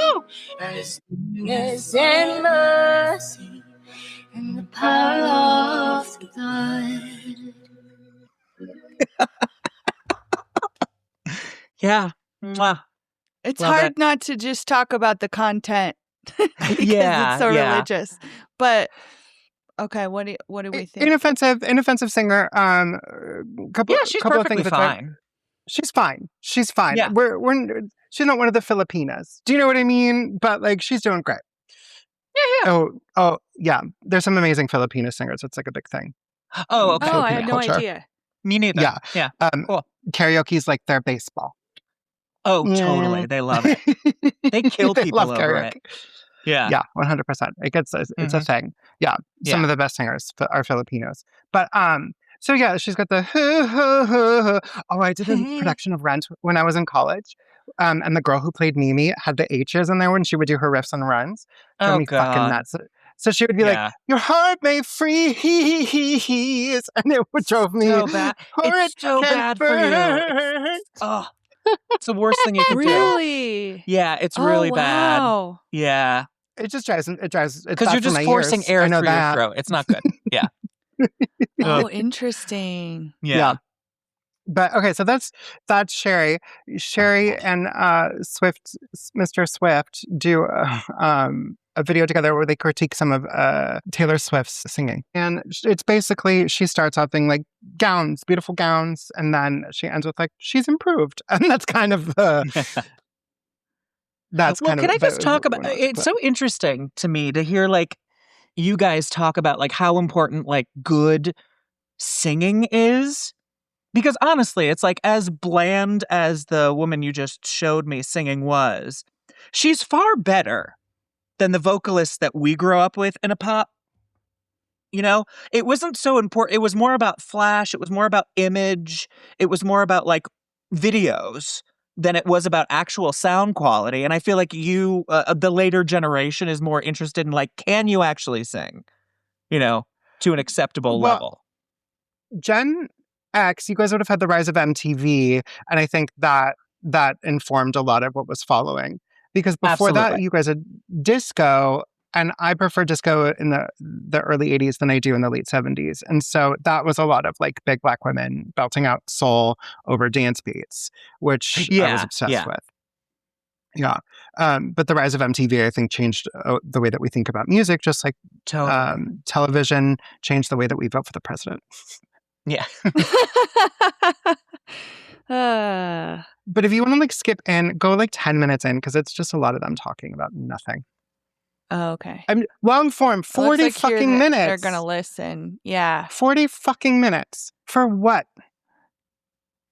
By His goodness and mercy and the power of the blood. Yeah. Mwah. It's Love hard it. not to just talk about the content because it's so religious. But okay, what do we think? Inoffensive singer. She's couple of perfectly things fine. She's fine. Yeah. She's not one of the Filipinas. Do you know what I mean? But like, she's doing great. Yeah. Oh, yeah. There's some amazing Filipino singers. It's like a big thing. Oh, okay. Oh, I had Filipino no culture. idea. Me neither. Yeah. Cool. Karaoke's like their baseball. Oh, totally. They love it. They kill They people love over karaoke. it. Yeah. Yeah, 100%. It's a thing. Yeah. Some of the best singers are Filipinos. But so yeah, she's got the Oh, I did a production of Rent when I was in college. And the girl who played Mimi had the H's in there when she would do her riffs and runs. Drove me fucking nuts. So she would be like, your heart may freeze. And it would drove me. So bad. It's so bad for you. Oh, it's the worst thing you can do. Really? Yeah, it's really bad. Wow. Yeah. It just drives. Because you're just forcing air through your throat. It's not good. Yeah. Oh, interesting. Yeah. But okay, so that's Sherry. Sherry and Mr. Swift do a video together where they critique some of Taylor Swift's singing. And it's basically, she starts off being like, gowns, beautiful gowns, and then she ends with like, she's improved. And that's kind of the That's Well, kind can of. I just talk about? But It's so interesting to me to hear like you guys talk about like how important like good singing is. Because honestly, it's like as bland as the woman you just showed me singing was, she's far better than the vocalists that we grew up with in a pop. You know, it wasn't so important. It was more about flash. It was more about image. It was more about like videos than it was about actual sound quality. And I feel like you, the later generation, is more interested in like, can you actually sing, you know, to an acceptable level? Gen X, you guys would have had the rise of MTV, and I think that informed a lot of what was following. Because before that, you guys had disco, and I prefer disco in the early 80s than I do in the late 70s. And so that was a lot of like big black women belting out soul over dance beats, which I was obsessed with. Yeah. But the rise of MTV, I think, changed the way that we think about music, just like television changed the way that we vote for the president. Yeah. But if you want to like skip in, go like 10 minutes in, because it's just a lot of them talking about nothing. Oh, okay. Long form, 40 fucking minutes. They're going to listen. Yeah. 40 fucking minutes. For what?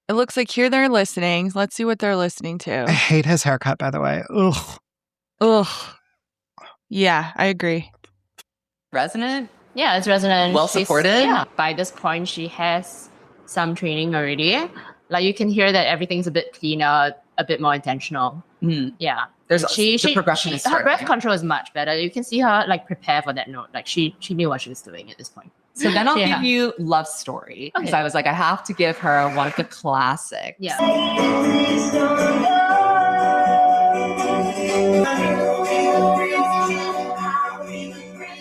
It looks like here they're listening. Let's see what they're listening to. I hate his haircut, by the way. Ugh. Ugh. Yeah, I agree. Resonant? Yeah, it's resonant. Well supported? Yeah. By this point, she has some training already. Like you can hear that everything's a bit cleaner, a bit more intentional. Yeah. There's the progression is her breath control is much better. You can see her like prepare for that note. Like she knew what she was doing at this point. So then I'll give you Love Story. Because I was like, I have to give her one of the classics. Yeah.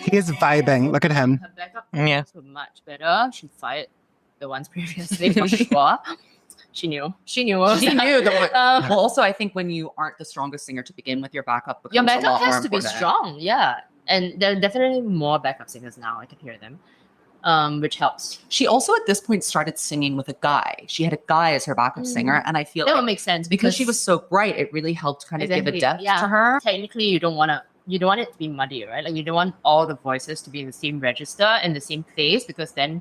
He is vibing. Look at him. Her backup was much better. She fired the ones previously for sure. She knew. She knew. Well, also, I think when you aren't the strongest singer to begin with, your backup becomes your backup a lot has more to be important. strong. Yeah, and there are definitely more backup singers now. I can hear them, which helps. She also at this point started singing with a guy. She had a guy as her backup singer, and I feel that like would make sense because she was so bright. It really helped kind of give a depth to her. Technically, you don't want it to be muddy, right? Like you don't want all the voices to be in the same register in the same place, because then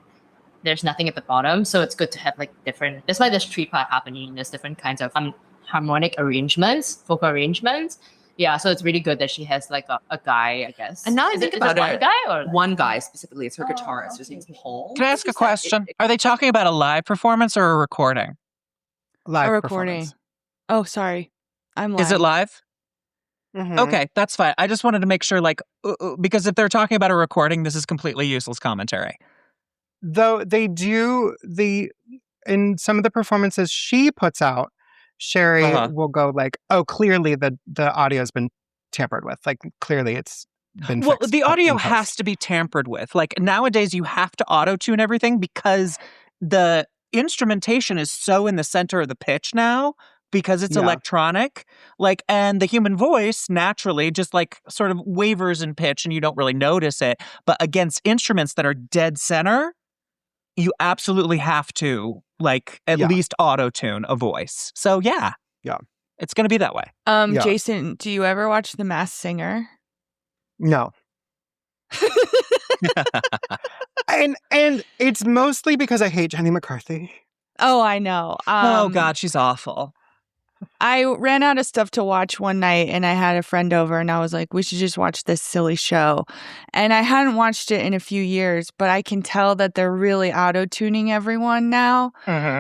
there's nothing at the bottom. So it's good to have like different. That's why there's 3-part harmony. There's different kinds of harmonic arrangements, vocal arrangements. Yeah, so it's really good that she has like a guy, I guess. And now I think about one guy or one guy specifically. It's her guitarist. His name's Paul. Can I ask a question? Are they talking about a live performance or a recording? Live a recording. Oh, sorry. I'm live. Is it live? Mm-hmm. Okay, that's fine. I just wanted to make sure, like, because if they're talking about a recording, this is completely useless commentary. Though they do in some of the performances she puts out, Sherry will go like, "Oh, clearly the audio's been tampered with. Like clearly it's been well, fixed the audio in post." has to be tampered with. Like nowadays, you have to auto-tune everything because the instrumentation is so in the center of the pitch now. Because it's electronic, like, and the human voice naturally just like sort of wavers in pitch and you don't really notice it. But against instruments that are dead center, you absolutely have to like at least auto-tune a voice. So yeah, it's going to be that way. Jason, do you ever watch The Masked Singer? No. and it's mostly because I hate Jenny McCarthy. Oh, I know. Oh God, she's awful. I ran out of stuff to watch one night and I had a friend over and I was like, we should just watch this silly show. And I hadn't watched it in a few years, but I can tell that they're really auto-tuning everyone now,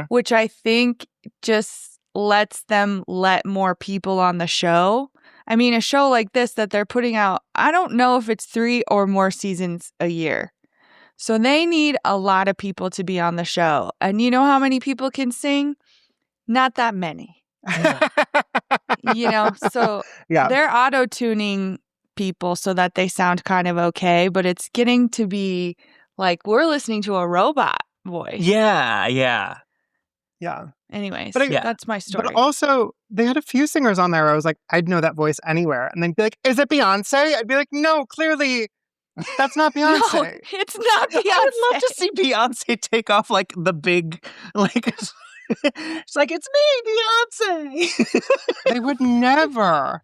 which I think just lets them let more people on the show. I mean, a show like this that they're putting out, I don't know if it's 3 or more seasons a year. So they need a lot of people to be on the show. And you know how many people can sing? Not that many. You know, so they're auto-tuning people so that they sound kind of okay, but it's getting to be like we're listening to a robot voice. Yeah. Anyways, but that's my story. But also, they had a few singers on there where I was like, I'd know that voice anywhere. And they'd be like, is it Beyonce? I'd be like, no, clearly that's not Beyonce. No, it's not Beyonce. I'd love to see Beyonce take off like the big, like... It's like, it's me, Beyonce. They would never.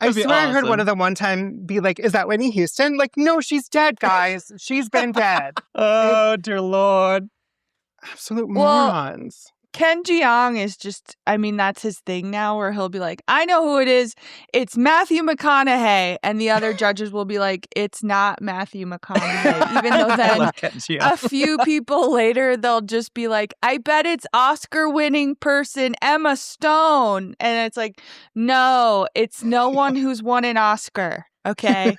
I That'd be swear I heard one awesome. of them one time be like, is that Whitney Houston? Like, no, she's dead, guys. She's been dead. Oh, dear Lord. Absolute Well, morons. Ken Jeong is just, I mean, that's his thing now where he'll be like, I know who it is. It's Matthew McConaughey. And the other judges will be like, it's not Matthew McConaughey. Even though I then love Ken Jeong. a few people later, they'll just be like, I bet it's Oscar-winning person Emma Stone. And it's like, no, it's no one who's won an Oscar. Okay?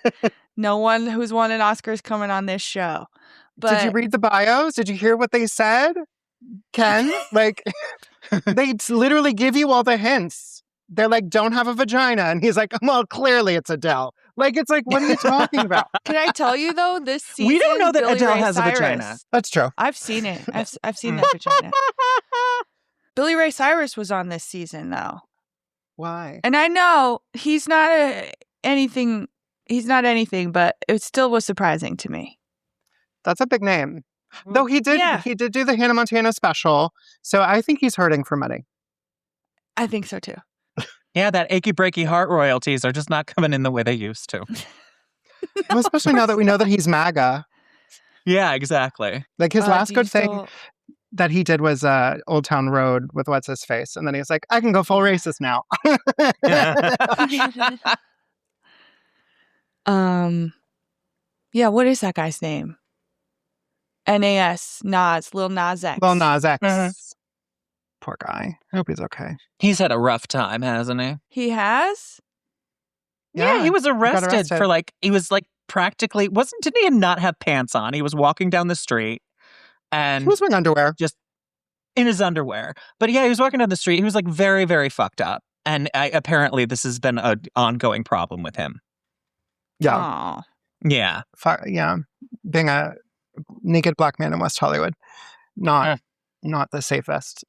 No one who's won an Oscar is coming on this show. But Did you read the bios? Did you hear what they said? Ken? Like, they literally give you all the hints. They're like, don't have a vagina. And he's like, well, clearly it's Adele. Like, it's like, what are you talking about? Can I tell you, though, this season, We don't know that Billy Adele Ray has a Cyrus, vagina. That's true. I've seen it. I've seen that vagina. Billy Ray Cyrus was on this season, though. Why? And I know he's not anything, but it still was surprising to me. That's a big name. Though he did do the Hannah Montana special. So I think he's hurting for money. I think so, too. Yeah, that achy breaky heart royalties are just not coming in the way they used to. Well, especially now that we know that he's MAGA. Yeah, exactly. Like his last good thing still... that he did was Old Town Road with what's his face. And then he's like, I can go full racist now. Yeah, what is that guy's name? Nas, Lil Nas X. Lil Nas X. Poor guy. I hope he's okay. He's had a rough time, hasn't he? He has? Yeah, he was got arrested for he was practically, didn't he not have pants on? He was walking down the street and he was wearing underwear. Just in his underwear. But yeah, he was walking down the street. He was very, very fucked up. And apparently this has been an ongoing problem with him. Yeah. Aww. Yeah. Yeah. Being a naked black man in West Hollywood. Not the safest.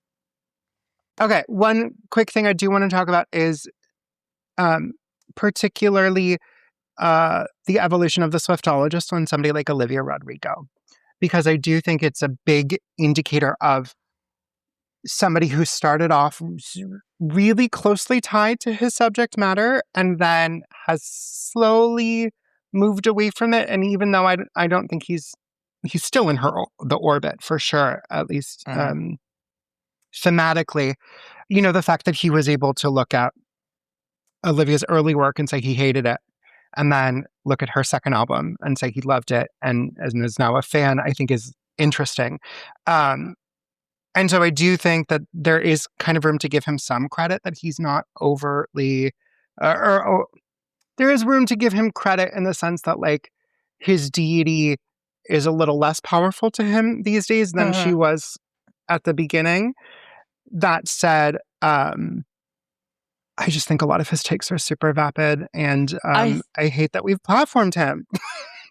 Okay, one quick thing I do want to talk about is particularly the evolution of the Swiftologist on somebody like Olivia Rodrigo. Because I do think it's a big indicator of somebody who started off really closely tied to his subject matter and then has slowly moved away from it. And even though I don't think he's still in the orbit for sure, at least thematically, the fact that he was able to look at Olivia's early work and say he hated it, and then look at her second album and say he loved it and is now a fan, I think is interesting. And so I do think that there is kind of room to give him some credit that he's not overtly, or there is room to give him credit in the sense that his deity is a little less powerful to him these days than she was at the beginning. That said, I just think a lot of his takes are super vapid, and I hate that we've platformed him.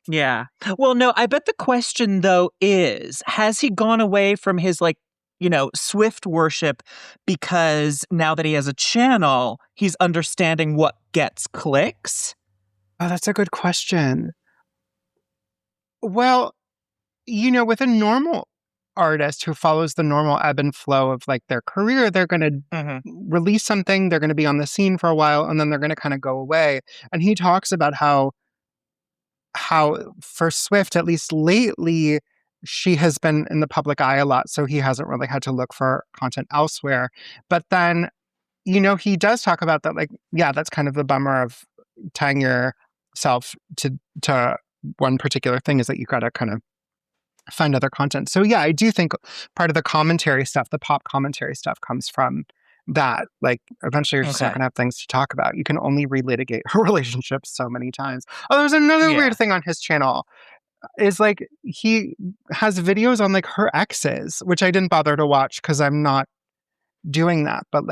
Yeah. Well, no, I bet the question, though, is, has he gone away from his, Swift worship because now that he has a channel, he's understanding what gets clicks? Oh, that's a good question. Well, with a normal artist who follows the normal ebb and flow of their career, they're going to release something, they're going to be on the scene for a while, and then they're going to kind of go away. And he talks about how for Swift, at least lately, she has been in the public eye a lot, so he hasn't really had to look for content elsewhere. But then, he does talk about that, that's kind of the bummer of tying yourself to one particular thing, is that you got to kind of find other content. So yeah, I do think part of the commentary stuff, the pop commentary stuff, comes from that. Eventually you're just not going to have things to talk about. You can only relitigate her relationship so many times. Oh, there's another weird thing on his channel. Is he has videos on her exes, which I didn't bother to watch because I'm not doing that. But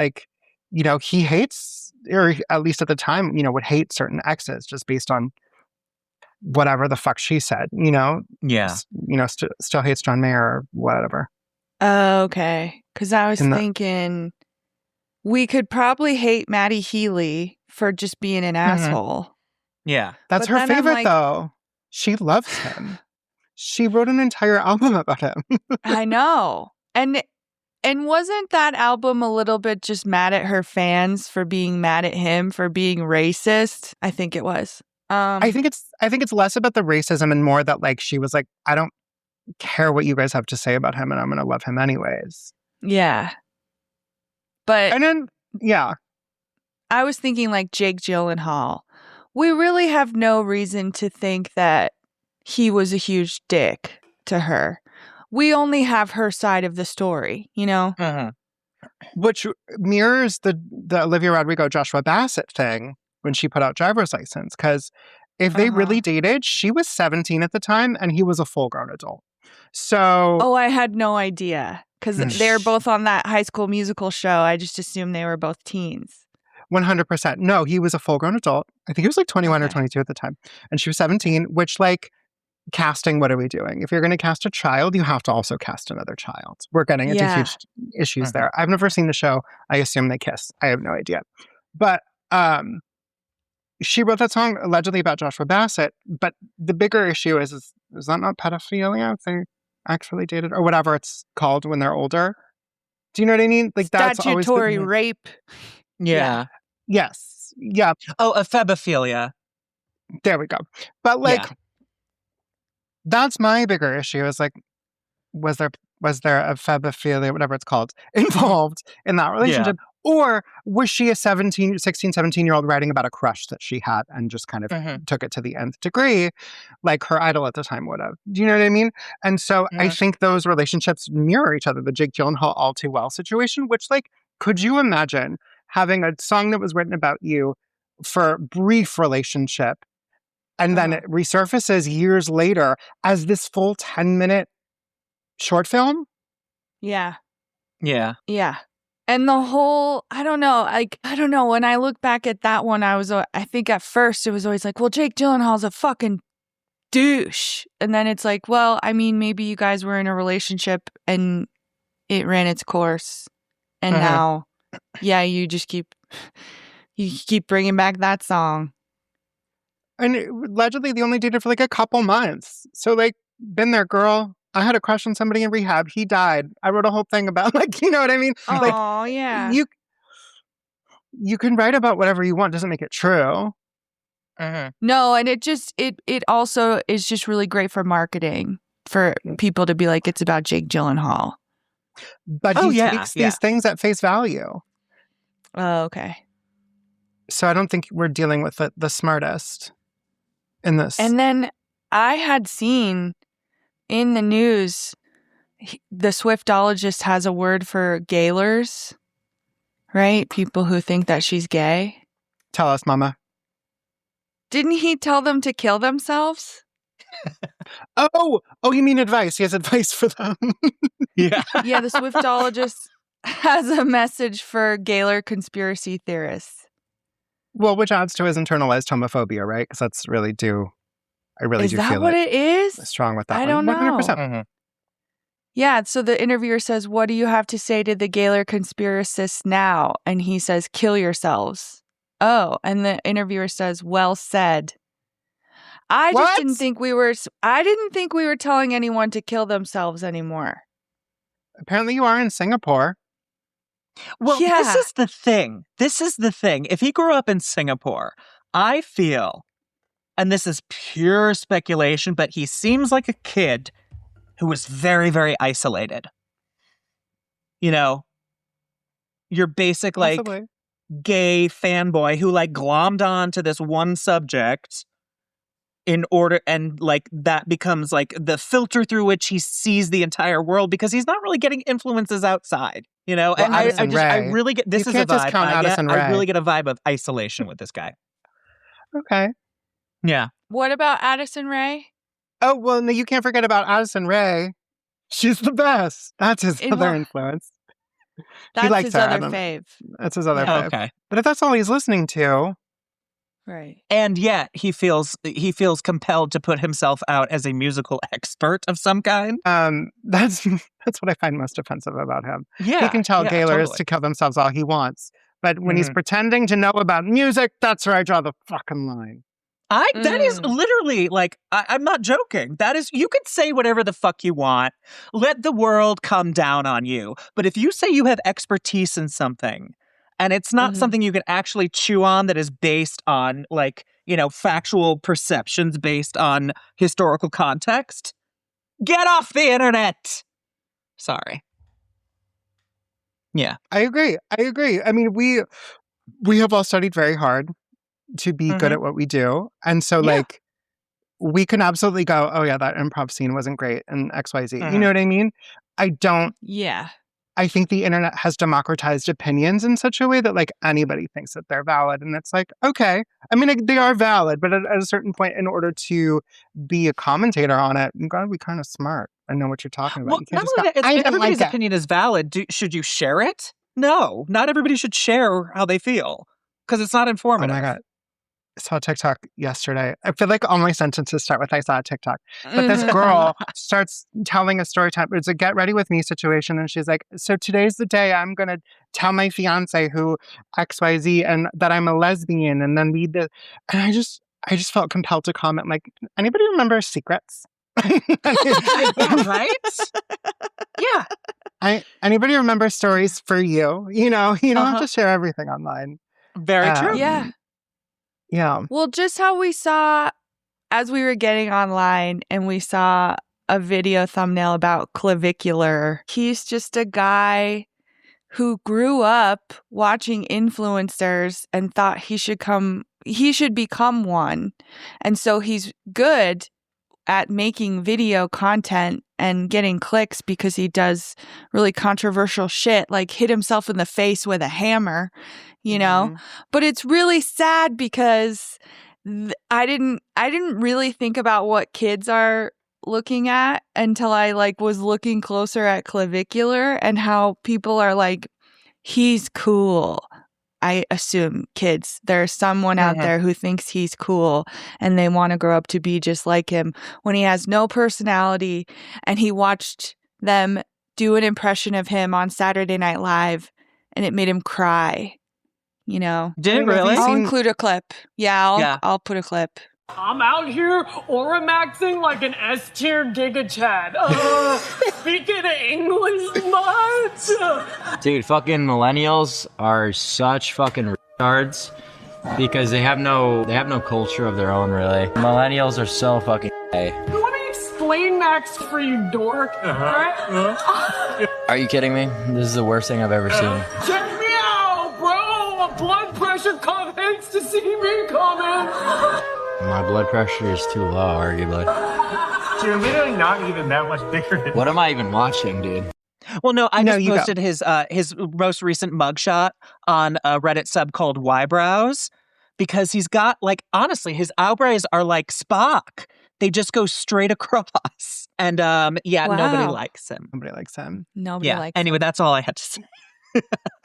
he hates, or at least at the time, would hate certain exes just based on whatever the fuck she said, Yeah. Still hates John Mayer or whatever. Okay. Because I was thinking we could probably hate Maddie Healy for just being an asshole. Yeah. That's her favorite, though. She loves him. She wrote an entire album about him. I know. And And wasn't that album a little bit just mad at her fans for being mad at him for being racist? I think it was. I think it's less about the racism and more that like she was like, I don't care what you guys have to say about him and I'm gonna love him anyways. Yeah. But and then I was thinking like Jake Gyllenhaal. We really have no reason to think that he was a huge dick to her. We only have her side of the story, you know? Which mirrors the Olivia Rodrigo Joshua Bassett thing when she put out Driver's License. Because if they really dated, she was 17 at the time and he was a full-grown adult. So... Oh, I had no idea. Because they're both on that High School Musical show. I just assumed they were both teens. 100%. No, he was a full-grown adult. I think he was like 21 or 22 at the time. And she was 17, which like... Casting, what are we doing? If you're going to cast a child, you have to also cast another child. We're getting into huge issues there. I've never seen the show. I assume they kiss. I have no idea. But she wrote that song allegedly about Joshua Bassett. But the bigger issue is that not pedophilia if they actually dated or whatever it's called when they're older? Do you know what I mean? Like that's statutory always rape. Yeah. Yes. Yeah. Oh, ephebophilia. There we go. But like. That's my bigger issue is like, was there a ephebophilia, whatever it's called, involved in that relationship? Yeah. Or was she a 16, 17-year-old writing about a crush that she had and just kind of took it to the nth degree, like her idol at the time would have? Do you know what I mean? And so I think those relationships mirror each other. The Jake Gyllenhaal All Too Well situation, which like, could you imagine having a song that was written about you for a brief relationship and then it resurfaces years later as this full 10-minute short film? Yeah. Yeah. Yeah. And the whole, I don't know. When I look back at that one, I think at first it was always like, well, Jake Gyllenhaal's a fucking douche. And then it's like, well, I mean, maybe you guys were in a relationship and it ran its course. And now, you just keep bringing back that song. And allegedly, they only dated for like a couple months. So, like, been there, girl. I had a crush on somebody in rehab. He died. I wrote a whole thing about, like, you know what I mean? Oh, like, yeah. You can write about whatever you want. Doesn't make it true. No, and it also is just really great for marketing for people to be like, it's about Jake Gyllenhaal. But he takes these things at face value. Oh, okay. So I don't think we're dealing with the smartest in this. And then I had seen in the news, the Swiftologist has a word for gaylers, right? People who think that she's gay. Tell us, Mama. Didn't he tell them to kill themselves? Oh, you mean advice? He has advice for them. Yeah. Yeah, the Swiftologist has a message for gaylor conspiracy theorists. Well, which adds to his internalized homophobia, right? Because that's really I really do feel it. Is that what it is? Strong with that I one. don't know. 100%. Yeah, so the interviewer says, what do you have to say to the gaylor conspiracists now? And he says, kill yourselves. Oh, and the interviewer says, well said. I didn't think we were telling anyone to kill themselves anymore. Apparently you are in Singapore. Well, this is the thing. If he grew up in Singapore, I feel, and this is pure speculation, but he seems like a kid who was very, very isolated. You know, your basic, like, gay fanboy who, like, glommed on to this one subject in order, and, like, that becomes, like, the filter through which he sees the entire world because he's not really getting influences outside. You know, well, and I really get, this is a vibe. I really get a vibe of isolation with this guy. Okay. Yeah. What about Addison Rae? Oh, well, no, you can't forget about Addison Rae. She's the best. That's his other influence. That's his other fave. That's his other fave. Okay. But if that's all he's listening to. Right. And yet he feels compelled to put himself out as a musical expert of some kind. That's what I find most offensive about him. Yeah. He can tell gaylors to kill themselves all he wants. But when he's pretending to know about music, that's where I draw the fucking line. That is literally like, I'm not joking. That is, you could say whatever the fuck you want. Let the world come down on you. But if you say you have expertise in something and it's not something you can actually chew on that is based on like, factual perceptions based on historical context, get off the internet. Sorry. Yeah. I agree. I mean, we have all studied very hard to be good at what we do. And so like we can absolutely go, oh yeah, that improv scene wasn't great and XYZ. You know what I mean? I think the internet has democratized opinions in such a way that like anybody thinks that they're valid. And it's like, okay. I mean, like, they are valid, but at a certain point, in order to be a commentator on it, you gotta be kind of smart and know what you're talking about. Well, You can't not just only go, that, I don't everybody's like opinion is valid. Should you share it? No, not everybody should share how they feel because it's not informative. Oh my God. I saw a TikTok yesterday. I feel like all my sentences start with I saw a TikTok. But this girl starts telling a story time. It's a get ready with me situation. And she's like, so today's the day I'm going to tell my fiance who XYZ and that I'm a lesbian. And then and I just felt compelled to comment like, anybody remember Secrets? Right? Yeah. Anybody remember Stories for You? You don't have to share everything online. Very true. Yeah. Yeah. Well, just how we saw as we were getting online and we saw a video thumbnail about clavicular. He's just a guy who grew up watching influencers and thought he should become one. And so he's good at making video content and getting clicks because he does really controversial shit, like hit himself in the face with a hammer, But it's really sad because I didn't really think about what kids are looking at until I was looking closer at clavicular and how people are like, he's cool. I assume kids, there's someone out there who thinks he's cool and they want to grow up to be just like him when he has no personality. And he watched them do an impression of him on Saturday Night Live and it made him cry, Did it really? I'll include a clip. I'll put a clip. I'm out here Oramaxing like an S-tier Giga Chad. Speaking English much? Dude, fucking millennials are such fucking retards because they have no culture of their own, really. Millennials are so fucking gay. Let me explain Max for you, dork. Are you kidding me? This is the worst thing I've ever seen. Check me out, bro! A blood pressure cup hates to see me coming. My blood pressure is too low, arguably. You're literally not even that much bigger than What am I even watching, dude? Well, no, I just posted his most recent mugshot on a Reddit sub called Wybrows because he's got, honestly, his eyebrows are like Spock. They just go straight across. And, nobody likes him. Nobody likes him. Anyway, that's all I had to say.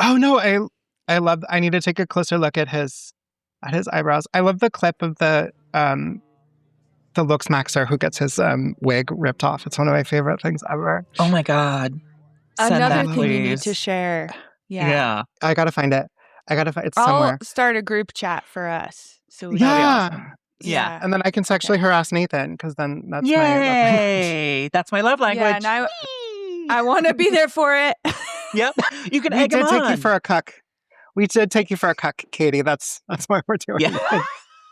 Oh, no, I need to take a closer look at his eyebrows. I love the clip of the looks maxer who gets his wig ripped off. It's one of my favorite things ever. Oh my God. Another thing you need to share. Yeah. I gotta find it. It's I'll somewhere. start a group chat for us. So we Yeah. Yeah. And then I can sexually harass Nathan because then that's my love language. That's my love language. Yeah, and I want to be there for it. Yep. You can We egg him did take on. you for a cuck. We did take you for a cuck, Katie. That's why we're doing it.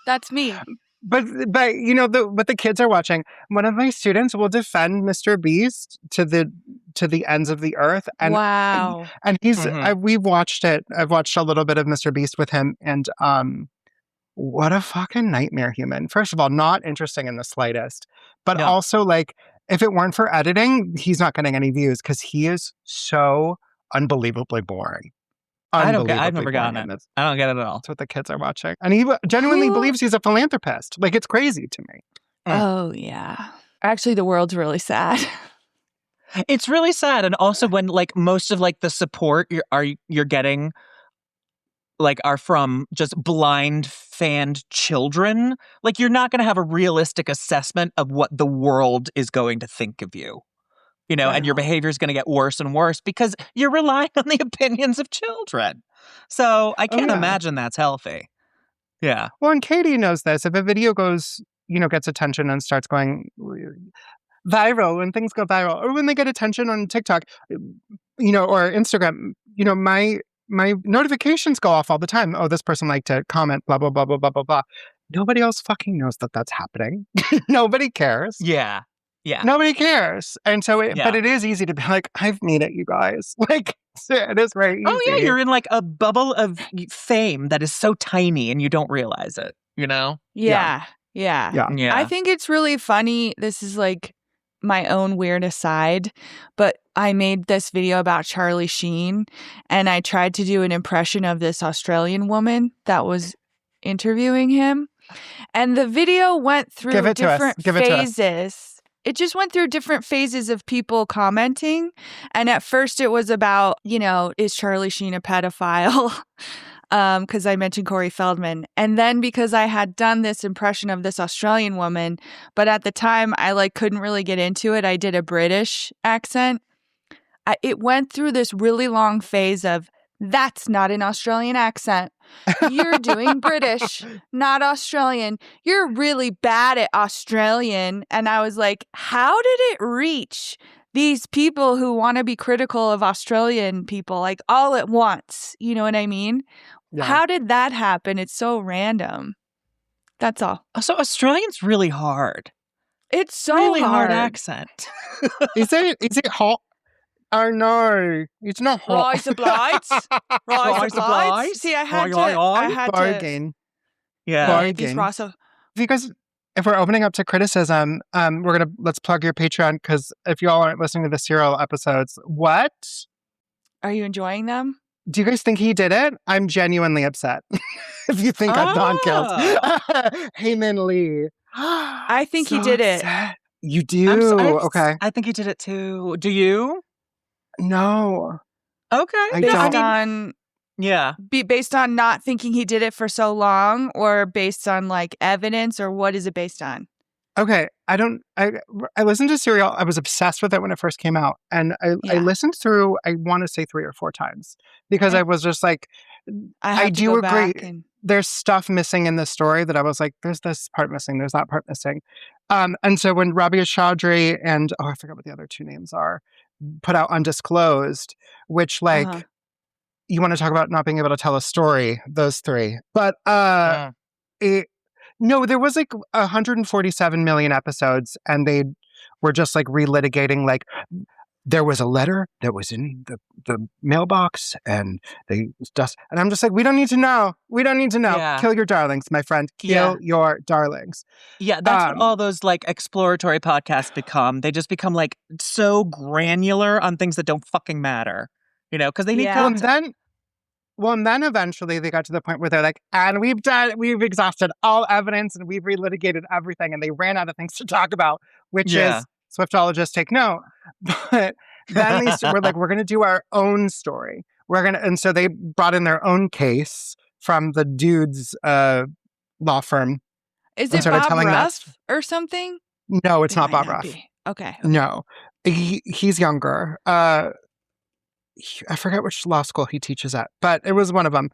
That's me. But what the kids are watching. One of my students will defend Mr. Beast to the ends of the earth. And, wow! And he's we've watched it. I've watched a little bit of Mr. Beast with him, and what a fucking nightmare human. First of all, not interesting in the slightest, but also if it weren't for editing, he's not getting any views because he is so unbelievably boring. I've never gotten it. I don't get it at all. That's what the kids are watching. And he genuinely believes he's a philanthropist. It's crazy to me. Oh, yeah. Actually, the world's really sad. It's really sad. And also when most of the support you're getting are from just blind fanned children, you're not going to have a realistic assessment of what the world is going to think of you. And your behavior is going to get worse and worse because you're relying on the opinions of children. So I can't imagine that's healthy. Yeah. Well, and Katie knows this. If a video goes, gets attention and starts going viral, when things go viral, or when they get attention on TikTok, or Instagram, my notifications go off all the time. Oh, this person liked to comment, blah, blah, blah, blah, blah, blah, blah. Nobody else fucking knows that that's happening. Nobody cares. Yeah. Yeah. Nobody cares. And so, but it is easy to be like, I've made it, you guys. Like, it is very easy. Oh, yeah. You're in like a bubble of fame that is so tiny and you don't realize it, Yeah. I think it's really funny. This is like my own weird aside, but I made this video about Charlie Sheen and I tried to do an impression of this Australian woman that was interviewing him. And the video went through different phases. It just went through different phases of people commenting. And at first it was about, is Charlie Sheen a pedophile? Because I mentioned Corey Feldman. And then because I had done this impression of this Australian woman, but at the time I couldn't really get into it. I did a British accent. It went through this really long phase of, that's not an Australian accent. You're doing British, not Australian. You're really bad at Australian. And I was like, how did it reach these people who want to be critical of Australian people all at once? You know what I mean? Yeah. How did that happen? It's so random. That's all. So Australian's really hard. It's so really hard accent. Is it hot? Oh no, it's not hot. Rise oblige. Rise oblige. See, I had to. Bargain. Yeah. If we're opening up to criticism, let's plug your Patreon, because if y'all aren't listening to the serial episodes, what? Are you enjoying them? Do you guys think he did it? I'm genuinely upset. If you think I'm not guilty. Heyman Lee. I think he did it. You do? Okay. I think he did it too. Do you? No. Okay. Based on not thinking he did it for so long, or based on evidence, or what is it based on? Okay. I listened to Serial. I was obsessed with it when it first came out. And I listened through, I want to say 3 or 4 times, because I was just like, I do agree. There's stuff missing in the story that I was like, there's this part missing. There's that part missing. And so when Rabia Chaudhry and, I forgot what the other 2 names are, put out Undisclosed, which you want to talk about not being able to tell a story, those 3. But there was 147 million episodes, and they were just relitigating there was a letter that was in the mailbox, and they just, and I'm just like, we don't need to know. We don't need to know. Yeah. Kill your darlings, my friend. Kill your darlings. Yeah, that's what all those exploratory podcasts become. They just become so granular on things that don't fucking matter, because they need content. And then eventually they got to the point where they're like, and we've exhausted all evidence and we've relitigated everything, and they ran out of things to talk about, which is Swiftologists take note. But then they were like, we're going to do our own story. And so they brought in their own case from the dude's law firm. Is it Bob Ruff or something? No, it's not Bob Ruff. Okay. No, he's younger. I forget which law school he teaches at, but it was one of them.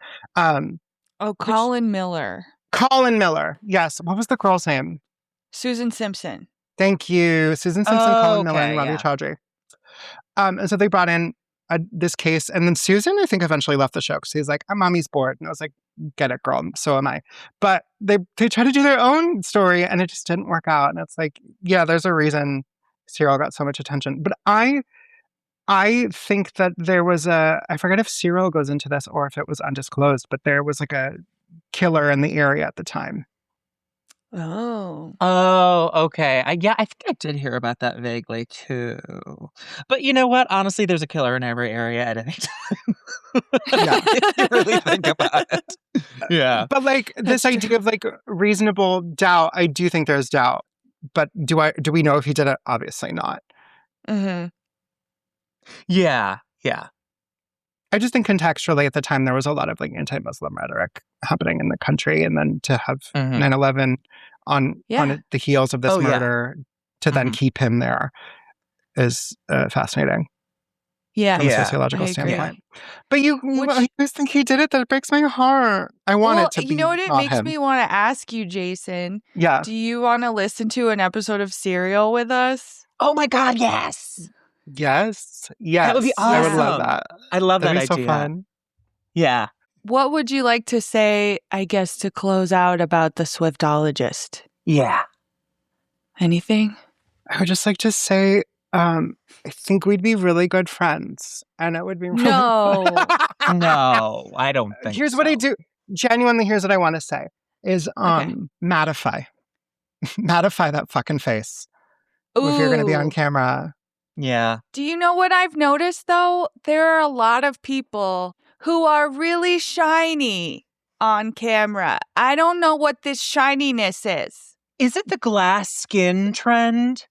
Colin Miller. Colin Miller. Yes. What was the girl's name? Susan Simpson. Thank you. Susan Simpson, Colin Miller, and Rabia Chaudhry. And so they brought in this case, and then Susan, I think, eventually left the show because he's like, mommy's bored. And I was like, get it, girl. So am I. But they tried to do their own story, and it just didn't work out. And it's like, yeah, there's a reason Serial got so much attention. But I think that there was I forget if Serial goes into this or if it was Undisclosed, but there was a killer in the area at the time. Oh, okay. I think I did hear about that vaguely too. But you know what? Honestly, there's a killer in every area at any time. If you really think about it. Yeah. But this idea of reasonable doubt, I do think there's doubt. But do we know if he did it? Obviously not. Mm-hmm. Yeah. I just think contextually at the time there was a lot of anti-Muslim rhetoric happening in the country, and then to have 9/11 on the heels of this murder to then keep him there is fascinating. Yeah. from a sociological I agree. standpoint. But you guys think he did it? That breaks my heart. I want it to be you know what it not makes him. me want to ask you, Jason? Yeah. Do you want to listen to an episode of Serial with us? Oh my God, yes. Yes. Yes. That would be I would love awesome. that. I love That'd that be so idea. fun. Yeah. What would you like to say, I guess, to close out about the Swiftologist? Yeah. Anything? I would just like to say, I think we'd be really good friends. And it would be really No. No, I don't think Here's what I do. Genuinely, here's what I want to say is mattify. Mattify that fucking face. If you're going to be on Ooh. camera. Yeah. Do you know what I've noticed, though? There are a lot of people who are really shiny on camera. I don't know what this shininess is. Is it the glass skin trend?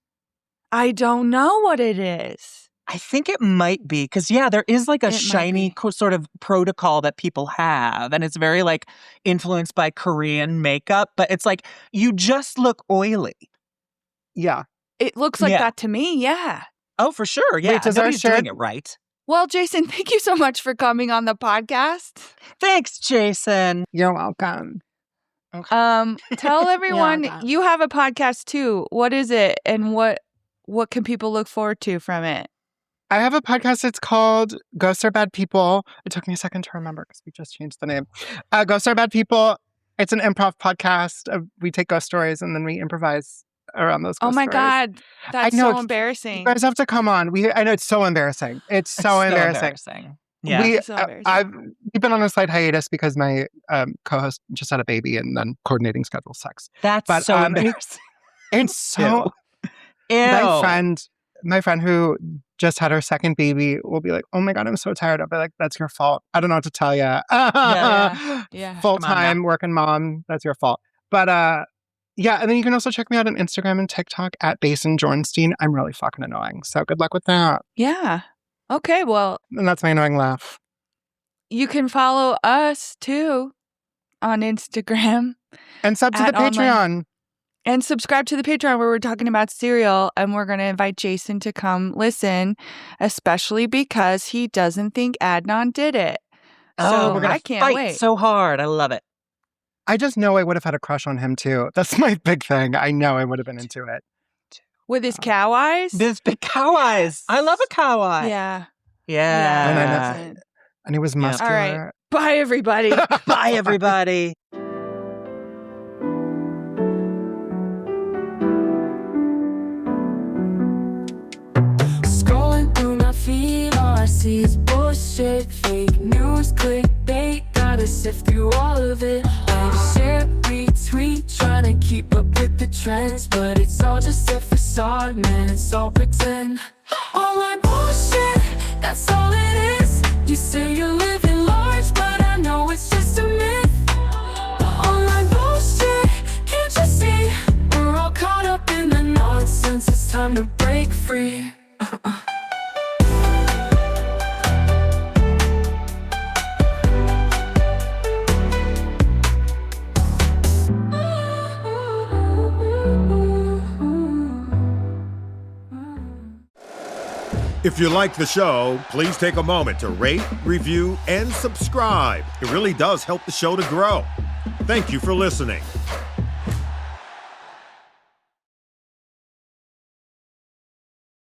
I don't know what it is. I think it might be because, yeah, there is like a It might shiny sort of protocol that people have. And it's very like influenced by Korean makeup, but it's like you just look oily. Yeah. It looks like Yeah. that to me, yeah. Oh, for sure. Yeah. Wait, does our Nobody's shared- doing it right. Well, Jason, thank you so much for coming on the podcast. Thanks, Jason. You're welcome. Tell everyone welcome. you have a podcast too. What is it, and what can people look forward to from it? I have a podcast. It's called Ghosts Are Bad People. It took me a second to remember because we just changed the name. Ghosts Are Bad People. It's an improv podcast. We take ghost stories and then we improvise around those ghost Oh my stories. God, that's I know, so it's- embarrassing. You guys have to come on. I know it's so embarrassing. It's so embarrassing. Yeah. It's so embarrassing. We've been on a slight hiatus because my co-host just had a baby and then coordinating schedule sucks. That's But, so embarrassing. It's so... Ew. My friend who just had her second baby will be like, oh my God, I'm so tired. I'll be like, that's your fault. I don't know what to tell you. Yeah. Full-time working mom. That's your fault. But yeah, and then you can also check me out on Instagram and TikTok at Basin Jornstein. I'm really fucking annoying. So good luck with that. Yeah. Okay, well, And that's my annoying laugh. you can follow us too on Instagram. And sub to the At online- Patreon. And subscribe to the Patreon where we're talking about Serial, and we're going to invite Jason to come listen, especially because he doesn't think Adnan did it. So we're gonna I can't fight wait. so hard. I love it. I just know I would have had a crush on him too. That's my big thing. I know I would have been into it. With his cow eyes? This big cow eyes. I love a cow eye. Yeah. Yeah. And he was Yeah. muscular. All right. Bye, everybody. Bye, everybody. Scrolling through my feed, all I see is bullshit, fake news, clickbait. Gotta sift through all of it. I share, retweet, trying to keep up with the trends, but it's all just a facade, man. It's all pretend. Online bullshit, that's all it is. You say you're living large, but I know it's just a myth. Online bullshit, can't you see? We're all caught up in the nonsense. It's time to break free. If you like the show, please take a moment to rate, review, and subscribe. It really does help the show to grow. Thank you for listening.